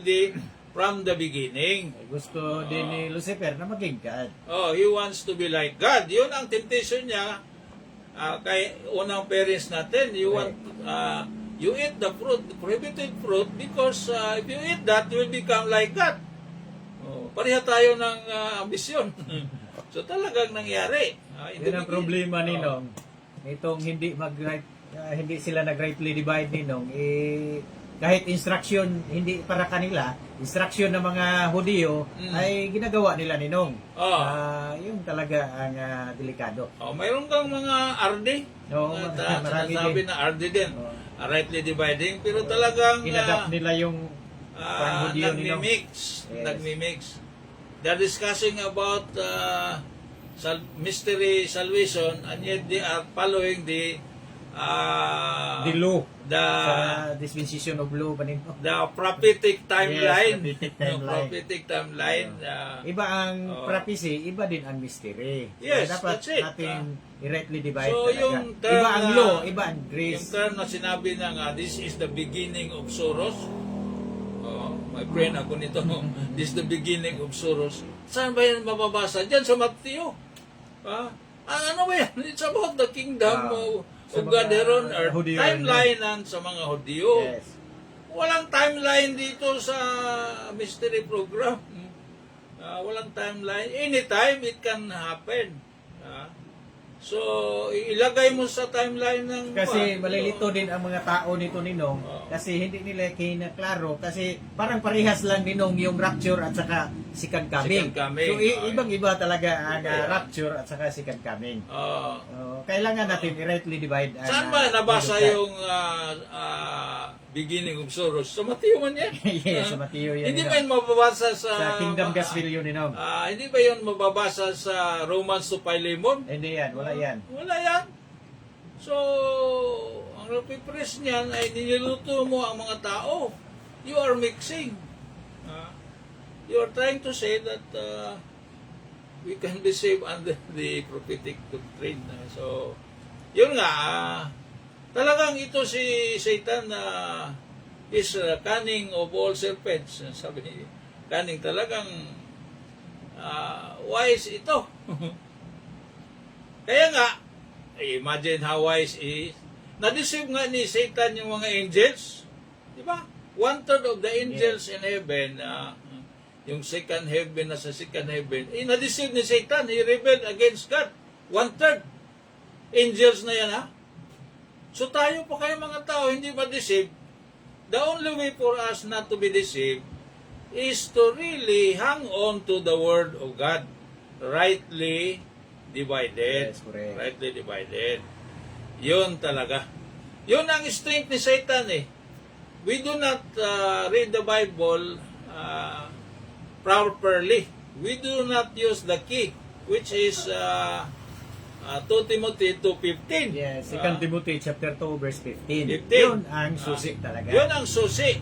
from the beginning. Gusto din ni Lucifer na maging God. He wants to be like God. Yun ang temptation niya kay unang parents natin. You want you eat the fruit, the prohibited fruit, because if you eat that, you will become like God. Pareha tayo ng ambisyon. So talagang nangyari. Yun ang problema, Ninong. Itong hindi hindi sila nag-rightly divide, Ninong, kahit instruction hindi para kanila, instruction ng mga Hudyo ay ginagawa nila, Ninong. Yung talaga ang delikado. Mayroon kang mga RD. Oo, marami Sinasabi din. na RD din. Rightly dividing. Pero talagang Inadapt nila yung pang-Hudyo, Ninong. nagmi-mix. Yes. Nagmi-mix. They're discussing about mystery salvation, and yet they are following the law. the Sa dispensation of law pa Ninong. the prophetic timeline. prophetic timeline. Prophetic timeline. Iba ang prophecy, iba din ang mystery. So, Yes, dapat that's it. natin i-rightly divide So, talaga. yung term Iba ang na- law, iba ang Yung grace. term na sinabi na nga, this is the beginning of sorrows. My friend ako nito, this is the beginning of sorrows. Saan ba yan mababasa? Diyan sa Matthew. Ano ba yan? It's about the kingdom Sa of God mga here on earth. Hudyo, Timeline sa mga Hudyo. Yes. Walang timeline dito sa mystery program. Walang timeline. Anytime it can happen. So, ilagay mo sa timeline ng... Kasi malilito din ang mga tao nito Ninong Oo. kasi hindi nila kinaklaro kasi parang parehas lang Ninong yung rapture at saka second coming. Second coming. So ibang-iba talaga ang Okay. rapture at saka second coming. Ah, Kailangan natin i-rightly divide. ang, saan ba nabasa word of God. yung beginning of sorrows? Sa Mateo man yan? Yes, sa Mateo yan. Hindi Ninong. ba yun mababasa sa... Sa Kingdom Gospel yun Ninong. hindi ba yun mababasa sa Romans to Philemon? Hindi yan, wala yan. Wala yan. So, ang repipress niyan ay nililuto mo ang mga tao. You are mixing. You are trying to say that we can be saved under the prophetic doctrine. So, yun nga, talagang ito si Satan na is cunning of all serpents. Sabi ni cunning talagang wise ito. Kaya nga, imagine how wise is. Na-deceive nga ni Satan yung mga angels. Di ba? 1/3 of the angels in heaven, yung second heaven na sa second heaven, na-deceive ni Satan. He rebelled against God. 1/3. Angels na yan, ha? So tayo pa kayo mga tao, hindi ma-deceive. The only way for us not to be deceived is to really hang on to the Word of God. Rightly divided. Yes, correct. Rightly divided. Yun talaga. Yun ang strength ni Satan eh. We do not read the Bible properly. We do not use the key, which is 2 Timothy 2:15. Yes, 2 Timothy chapter 2 verse 15. 15. Yun ang susi talaga. Yun ang susi.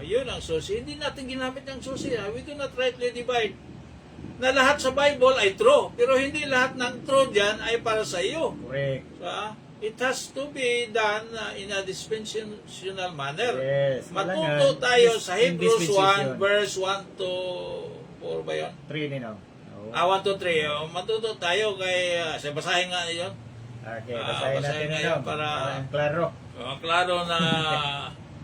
Yun ang susi. Hindi natin ginamit ang susi. We do not rightly divide. Na lahat sa Bible ay true. Pero hindi lahat ng true dyan ay para sa iyo. Correct. It has to be done in a dispensational manner. Yes. Matuto kailangan tayo sa in Hebrews 1 dispensation. verse 1 to 4 ba yun? 3 Ninong. 1 to 3. Matuto tayo kay... basahin nga yun. Okay, basahin basahin natin nga Ninong. yun para- klaro. Klaro na...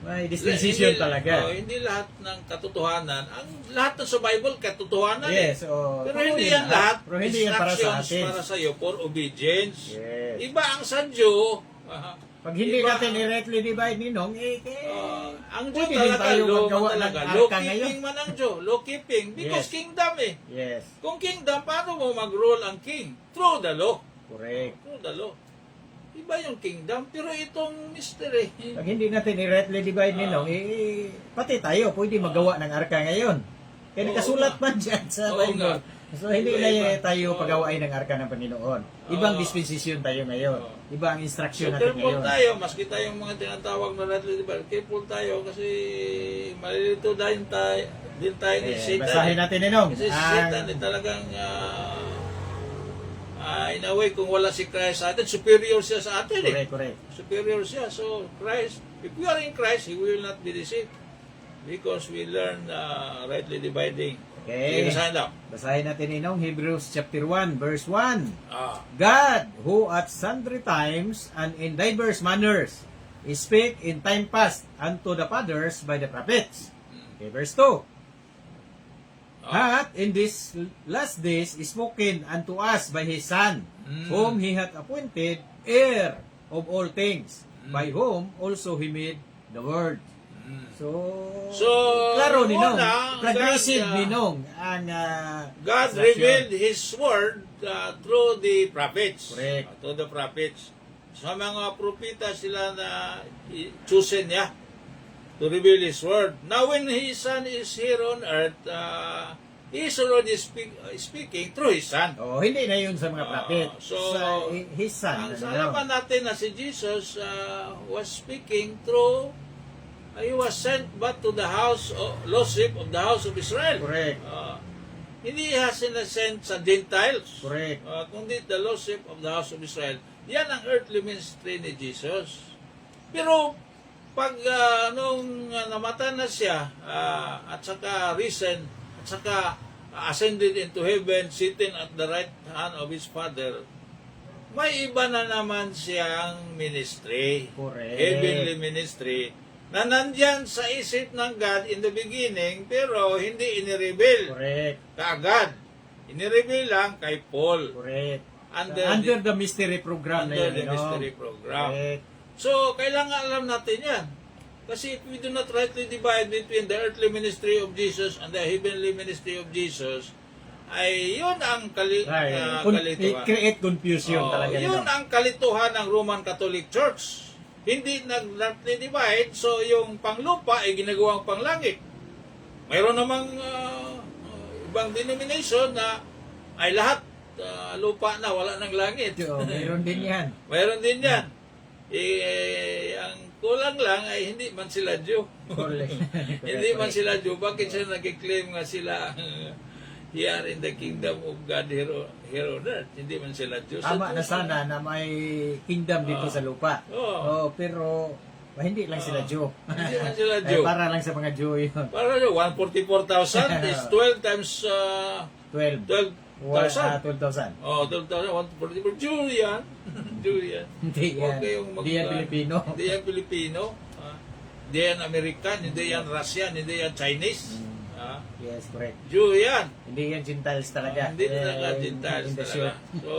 May dispensation talaga. Hindi lahat ng katotohanan. Ang lahat ng sa Bible, katotohanan Yes, Pero hindi yan lahat. Pero hindi yan para sa Instructions atin. para sa iyo for obedience. Yes. Iba ang sadyo. Pag hindi iba natin ang- i-rightly divide Ninong, ang Diyo pwede din talaga, tayo law maggawa man ng talaga. arka Law ngayon. keeping man ang Diyo. Law keeping. Because Yes. kingdom Yes, Kung kingdom, paano mo mag-rule ang king? Through the law. correct. Through the law. Iba yung kingdom. Pero itong mystery. Pag hindi natin i-rightly divide Ninong, pati tayo pwede magawa ng arka ngayon. Kaya Oo nakasulat nga. man dyan sa Oo Bible. nga. So hindi Iba-iba. na tayo Oo. pagawain ng arka ng Panginoon. Ibang Oo. dispensation tayo ngayon. Oo. Iba ang So, instruction natin careful ngayon. tayo, maski tayong mga tinatawag na rightly divided, careful tayo kasi malilito din tayo ni Satan. Basahin natin Ninong. Kasi si Satan ay talagang in a way, kung wala si Christ sa atin, superior siya sa atin Correct. Superior siya. So, Christ, if we are in Christ, He will not be deceived because we learn rightly dividing. Okay. Sige, basahin daw. Basahin natin Ninong, Hebrews chapter 1, verse 1. Ah, God, who at sundry times and in diverse manners spake in time past unto the fathers by the prophets. Okay, verse 2. Hath in these last days spoken unto us by His Son, whom He hath appointed heir of all things, by whom also He made the world. So, klaro Ninong, una, progressive God, Ninong ang God instruction. revealed His word through the prophets. Correct. Through the prophets. Sa mga propita sila na chosen niya to reveal His word. Now when His Son is here on earth, He is already speaking through His Son. Oh, hindi na yun sa mga prophet. So, sa His Son. Ang salaman natin na si Jesus was speaking through, He was sent but to the house, lost sheep of the house of Israel. Correct. Hindi siya sinasend sa Gentiles. Correct. Kundi the lost sheep of the house of Israel. Yan ang earthly ministry ni Jesus. Pero, pag nung namatay na siya, at saka risen, at saka ascended into heaven, sitting at the right hand of His Father, may iba na naman siyang ministry. Correct. Heavenly ministry na nandyan sa isip ng God in the beginning, pero hindi inireveal Correct. kaagad. Inireveal lang kay Paul. Correct. Under the mystery program na under yun, the no? mystery program. Correct. So, kailangan alam natin yan. Kasi if we do not rightly divide between the earthly ministry of Jesus and the heavenly ministry of Jesus, ay yun ang kalituhan. Create confusion Oh, talaga yun nito. ang kalituhan ng Roman Catholic Church. Hindi nag-rightly divide, so yung panglupa ay ginagawang panglangit. Mayroon namang ibang denomination na ay lahat lupa na, wala ng langit. So, mayroon din yan. Mayroon din yan. Ang kulang lang ay hindi man sila Jew. Hindi man sila Jew. Bakit sila nag-claim nga sila here in the kingdom of God here on earth? Hindi man sila Jew. Tama na sana na may kingdom dito sa lupa. Oo. Pero hindi lang sila Jew. Hindi man sila Jew. Para lang sa mga Jew yun. Para 144,000 is 12 times 12,000. 12,000. 12,000. Oh, 12,000, 144. Jew yan. Jew yan. Hindi yan. Huwag kayong Hindi yan Pilipino. Hindi yan Pilipino. Hindi yan American, hindi yan Russian, hindi yan Chinese. Yes, correct. Jew yan. Hindi yan Gentiles talaga. Hindi talaga Gentiles in the talaga. short. So,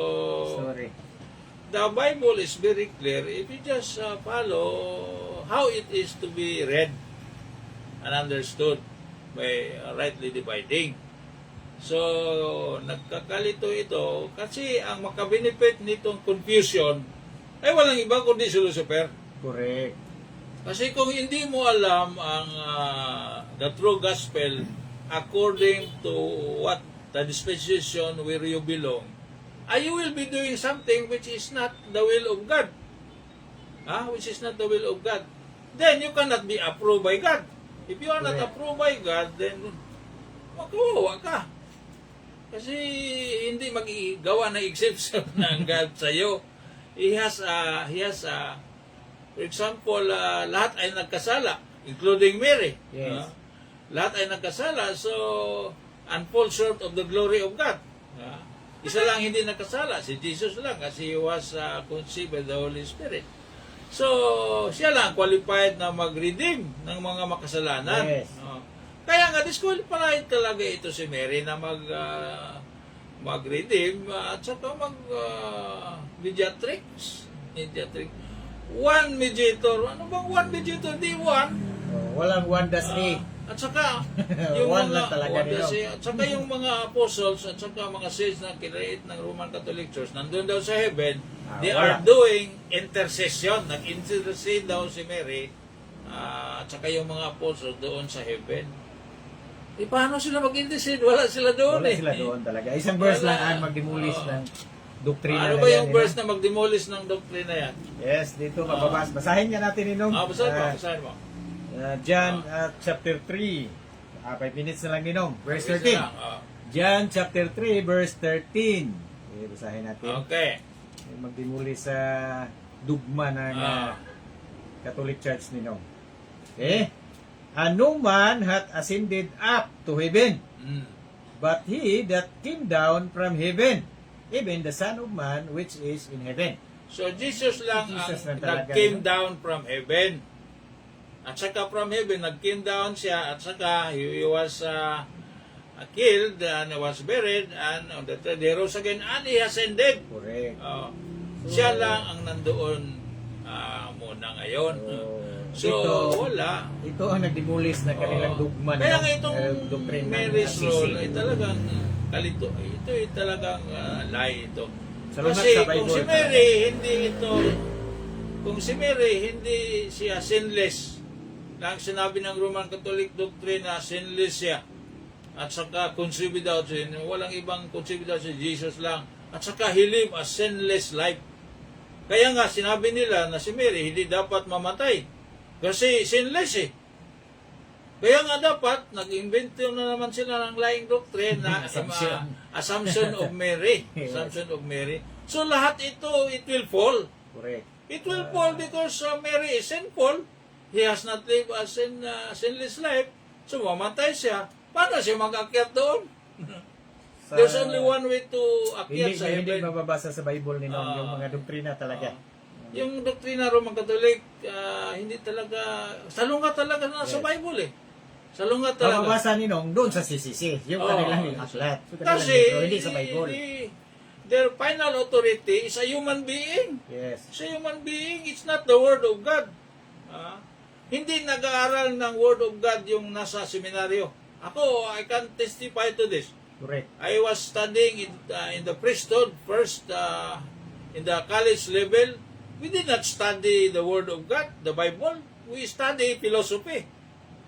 Sorry. the Bible is very clear if you just follow how it is to be read and understood by rightly dividing. So, nagkakalito ito kasi ang makabenefit nitong confusion ay walang iba kundi si Lucifer. Correct. Kasi kung hindi mo alam ang the true gospel according to what the dispensation where you belong, you will be doing something which is not the will of God. Which is not the will of God. Then you cannot be approved by God. If you are not Correct. approved by God, then magkawawa ka. Kasi hindi magigawa ng exception ng God sa iyo. He has for example, lahat ay nagkasala, including Mary. Yes. Lahat ay nagkasala, so and fall short of the glory of God. Isa lang hindi nagkasala, si Jesus lang, kasi he was conceived by the Holy Spirit. So, siya lang qualified na mag-redeem ng mga makasalanan. Yes. Kaya nga, disqualified talaga ito si Mary na mag-redeem at saka mediatrix. One mediator. Ano bang one mediator? Di one. Walang 1-A. At saka, yung One mga lang talaga at saka yung mga apostles at saka mga saints na kinreate ng Roman Catholic Church, nandun daw sa heaven, they are wala. doing intercession. Nag-intercede daw si Mary at saka yung mga apostles doon sa heaven. Paano sila mag-intercede? Wala sila doon. Wala sila doon talaga. Isang verse Wala. lang ang mag-demolish ng doktrina Ano na ba yan, yung you verse know? na mag-demolish ng doktrina yan? Yes, dito mababas. Basahin nga natin inong. Basahin mo. John chapter 3. 5 minutes na lang ninong. Verse 13. John chapter 3 verse 13. Okay, basahin natin. Okay. Magdemolish sa dugma ng Catholic Church ninong. Okay? And no man hath ascended up to heaven, but he that came down from heaven, even the Son of Man which is in heaven. So, Jesus lang Jesus lang ang talaga, nag-came no? down from heaven. At saka from heaven, nag-came down siya. At saka, he was killed and was buried. And on the third, he rose again and he ascended. Correct. Siya lang ang nandoon muna ngayon. So, wala. Ito ang nagdemolish na kanilang dugma Kaya ng nga itong doctrine ng Mary's CC. role ay talagang kalito. Ito ay talagang lie ito. Salamat Kasi sa Bible, kung si Mary hindi ito, kung si Mary hindi siya sinless, lang sinabi ng Roman Catholic doctrine na sinless siya, at saka conceived without sin, walang ibang conceived without sin, Jesus lang, at saka he lived a sinless life. Kaya nga sinabi nila na si Mary hindi dapat mamatay kasi sinless eh. Kaya nga dapat, nag-invento na naman sila ng lying doctrine na assumption of Mary. Assumption of Mary. So lahat ito, it will fall. Correct. It will fall because Mary is sinful. He has not lived a sinless life. So mamatay siya. Paano siya mag-akyat doon? There's only one way to akyat sa Hindi heaven. mababasa sa Bible ninong yung mga doktrina talaga. Yung doktrina Roman Catholic, hindi talaga, salungat talaga na sa Bible eh. Salungat talaga. Mababasa ninong doon sa CCC, yung kanilang aklat. Yung kanilang Kasi, libro, hindi sa Bible. their final authority is a human being. Yes. It's a human being. It's not the Word of God. Hindi nag-aaral ng Word of God yung nasa seminaryo. Ako, I can testify to this. Correct. I was studying in the priesthood first in the college level. We did not study the Word of God, the Bible. We study philosophy.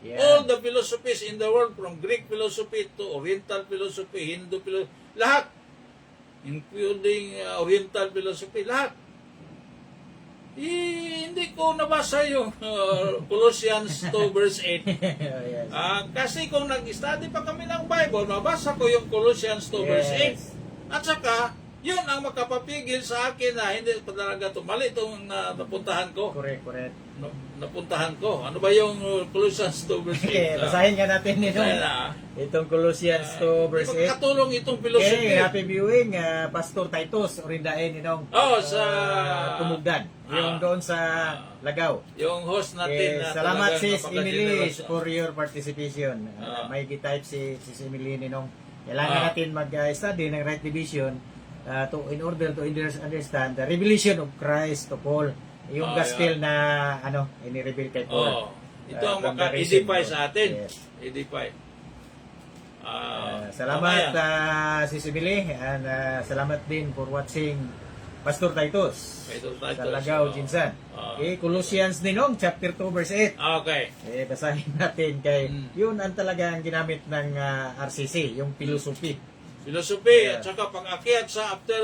Yeah. All the philosophies in the world, from Greek philosophy to Oriental philosophy, Hindu philosophy, lahat, including Oriental philosophy, lahat. Hindi ko nabasa yung Colossians 2 verse 8. Yes. Kasi kung nag-study pa kami ng Bible, mabasa ko yung Colossians 2 verse Yes. 8. At saka, yun ang makapapigil sa akin na hindi pa talaga mali itong napuntahan ko. Correct, correct. Napuntahan ko. Ano ba yung Colossians 2 verse 8? Okay, basahin nga natin nito. Basahin na. Itong Colossians 2 verse 8. Makakatulong itong philosophy. Okay, happy viewing, Pastor Titus, orindain ninong Sa Tumugdan. Yung doon sa Lagaw. yung host natin na salamat talagang sis Emily napaka-generous. for your participation. May gitype si Emily ninong. Kailangan natin mag-study ng right division in order to understand the revelation of Christ to Paul. Yung gospel na ini-reveal kay Paul. Ito ang from the maka-edify risen sa atin. Yes. Edify. Salamat Sis Emily and salamat din for watching Pastor Titus sa Lagaw, Jinsan. Okay, Colossians ninong chapter 2 verse 8. Okay. Basahin natin kay yun ang talagang ginamit ng RCC, yung philosophy. Philosophy, Yeah. at saka pag-akyat sa after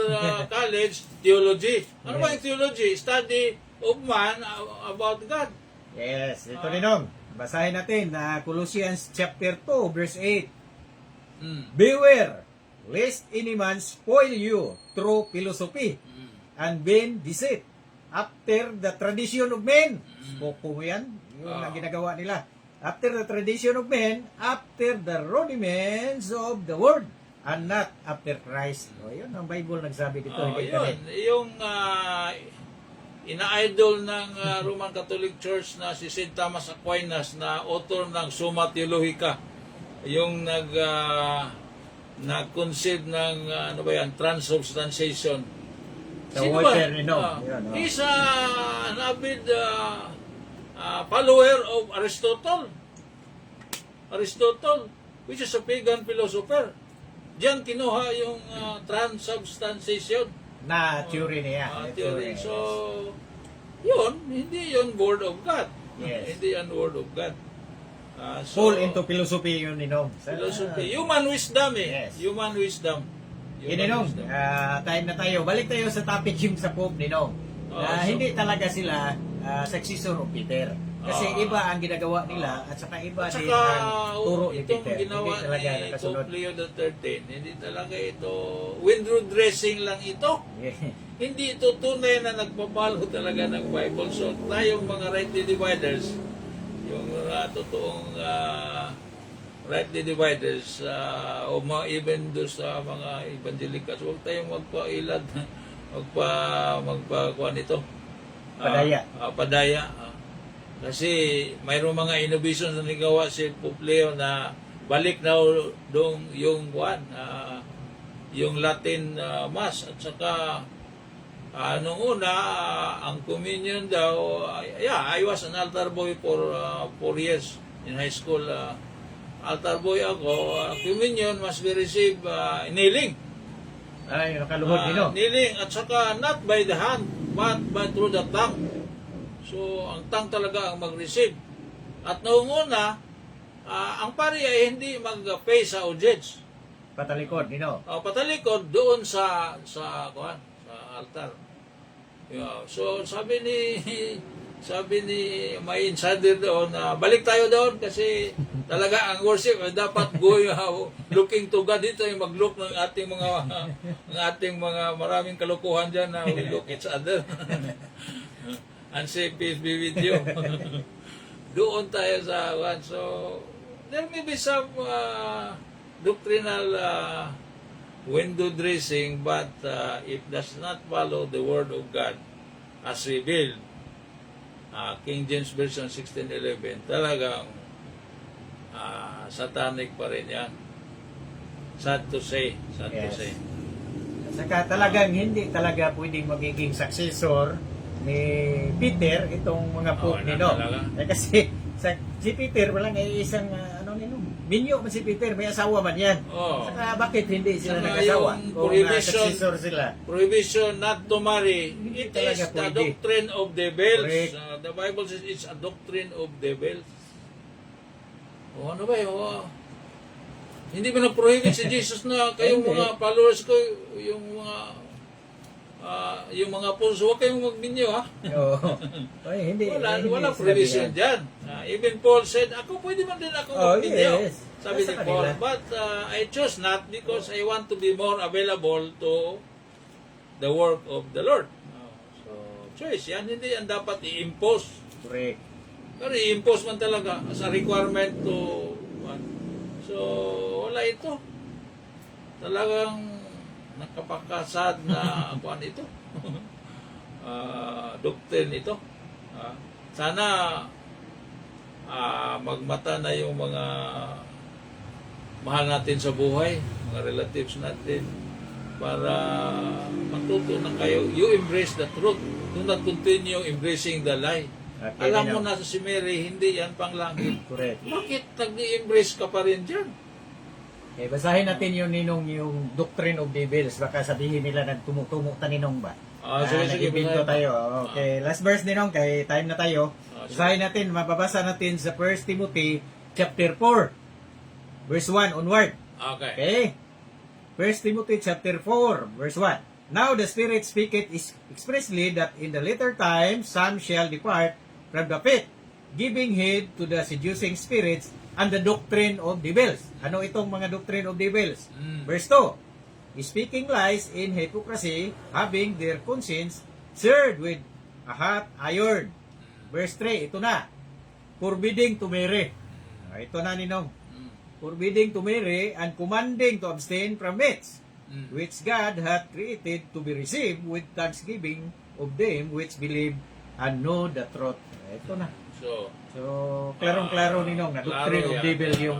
college, theology. Ano ba yung theology? Study of man about God. Yes, ito ninong. Basahin natin Colossians chapter 2 verse 8. Beware lest any man spoil you through philosophy and vain deceit after the tradition of men. Spoke mo yan? Yun ang ginagawa nila. After the tradition of men, after the rudiments of the word, and not after Christ. O, yun ang Bible nagsabi dito. Hindi kami. Yung ina-idol ng Roman Catholic Church na si St. Thomas Aquinas na author ng Summa Theologica, yung nag-concede ng transubstantiation. The Sino water, ba? Yun, He's an avid follower of Aristotle. Aristotle, which is a pagan philosopher. Diyan kinuha yung transubstantiation. Na theory niya. Theory. So, yun, hindi yun word of God. Yes. Hindi yan word of God. Fall into philosophy yun, ninong. Philosophy. Human wisdom Yes. Human wisdom. Ninong, time na tayo. Balik tayo sa topic yung sa Pope, ninong. Hindi talaga sila successor of Peter. Kasi iba ang ginagawa nila at saka iba din ang turo ni itong Peter. ginawa Hindi talaga ni nakasunod. Pope Leo XIII, hindi talaga ito, window dressing lang ito. Hindi ito tunay na nagpapalo talaga ng Bible. So tayong mga rightly dividers, yung totoong rightly dividers, o mga even doon sa mga evangelicals, huwag tayong magpailad, magpakuha nito. Padaya. Padaya. Kasi mayroong mga innovations na nagawa si Pope Leo na balik na doon yung yung Latin Mass at saka nung una ang communion daw I was an altar boy for 4 years in high school. Altar boy ako, communion must be received kneeling. Ay, nakaluhod nino. Kneeling at saka not by the hand but through the tongue. So, ang tongue talaga ang mag-receive. At noong una, ang pari ay hindi mag-face sa audience. Patalikod, nino. Patalikod doon sa altar. Yeah. So, sabi ni may insider doon na balik tayo doon kasi talaga ang worship ay dapat looking to God. Dito ay mag-look ng ating mga maraming kalukuhan dyan na we look each other. And say peace be with you. Doon tayo sa one. So, there may be some doctrinal window dressing, but it does not follow the Word of God as revealed. King James Version 1611, talagang satanic pa rin yan. Sad to say. Yes. Saka talagang hindi talaga pwedeng magiging successor ni Peter itong mga pope Oo, nino. talaga. Kasi si Peter walang isang ano nino. Minyo man si Peter, may asawa man yan. Oo. Saka bakit hindi sila Saka nag-asawa? yung Kung prohibition- successor sila. Prohibition not to marry. Hindi It talaga is the pwede. doctrine of devils. Correct. The Bible says it's a doctrine of devils. O ano ba yun? Hindi ba na-prohibit si Jesus na kayong Hindi. mga followers ko, yung mga apostles, huwag kayong magminyo ha? Oo. Ay, hindi. Wala hindi prohibition sinabi yan. dyan. Even Paul said, ako pwede man din ako Oh, magminyo. yes. Sabi ni Nasa Paul, kanila. but I chose not because I want to be more available to the work of the Lord. So, choice yan. Hindi yan dapat i-impose. Correct. Pero i-impose man talaga as a requirement to so wala ito. Talagang nakapakasad na kuan ito. Doctrine ito. Sana magmata na yung mga mahal natin sa buhay, mga relatives natin, para matuto na kayo. You embrace the truth. Do not continue embracing the lie. Okay, Alam mo Nino. na si Mary, hindi yan panglangit. Correct. Bakit nag-embrace ka pa rin dyan? Okay, basahin natin yung ninong yung Doctrine of Devils. Baka sabihin nila nagtumutumo ta ninong ba? Sige, nag-ibinto basahin mo. tayo. Okay, last verse ninong, kay time na tayo. Sige. Basahin natin, mababasa natin sa 1 Timothy chapter 4, verse 1 onward. Okay. Okay? 1 Timothy chapter 4, verse 1. Now the Spirit speaketh expressly that in the later time some shall depart from the faith, giving heed to the seducing spirits and the doctrine of devils. Ano itong mga doctrine of devils? Verse 2. Speaking lies in hypocrisy, having their conscience seared with a hot iron. Verse 3, ito na. Forbidding to marry. Ito na ninong. Forbidding to marry and commanding to abstain from meats, which God hath created to be received with thanksgiving of them which believe and know the truth. Ito na. So, klarong-klaro ninong na doctrine of devil yung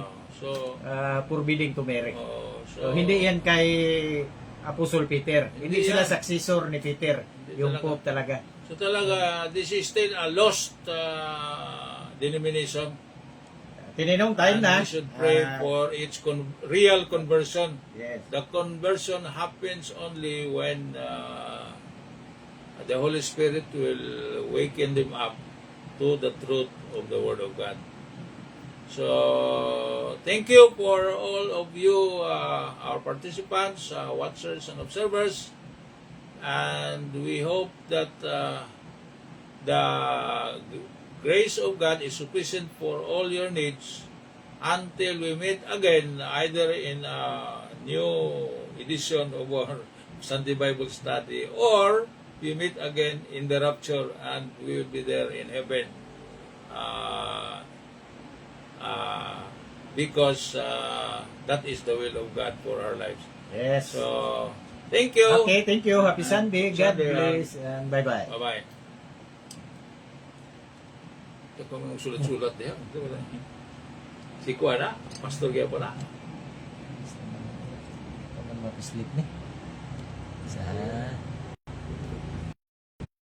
forbidding to marry. So, hindi yan kay Apostle Peter. Hindi Hindi sila yan. successor ni Peter. Hindi Yung talaga. Pope talaga. So talaga, this is still a lost denomination. Tininong time And na. we should pray for its real conversion. Yes. The conversion happens only when the Holy Spirit will waken them up to the truth of the Word of God. So, thank you for all of you, our participants, watchers and observers. And we hope that the grace of God is sufficient for all your needs until we meet again, either in a new edition of our Sunday Bible study, or we meet again in the rapture and we will be there in heaven. Because that is the will of God for our lives. Yes. So, thank you. Okay, thank you. Happy Sunday. God Sunday, bless. And bye-bye. Bye-bye. Ito pa mga sulat-sulat niya. Si Kuya na, Pastor Gaya po na. Kapan mapislip ni? Sa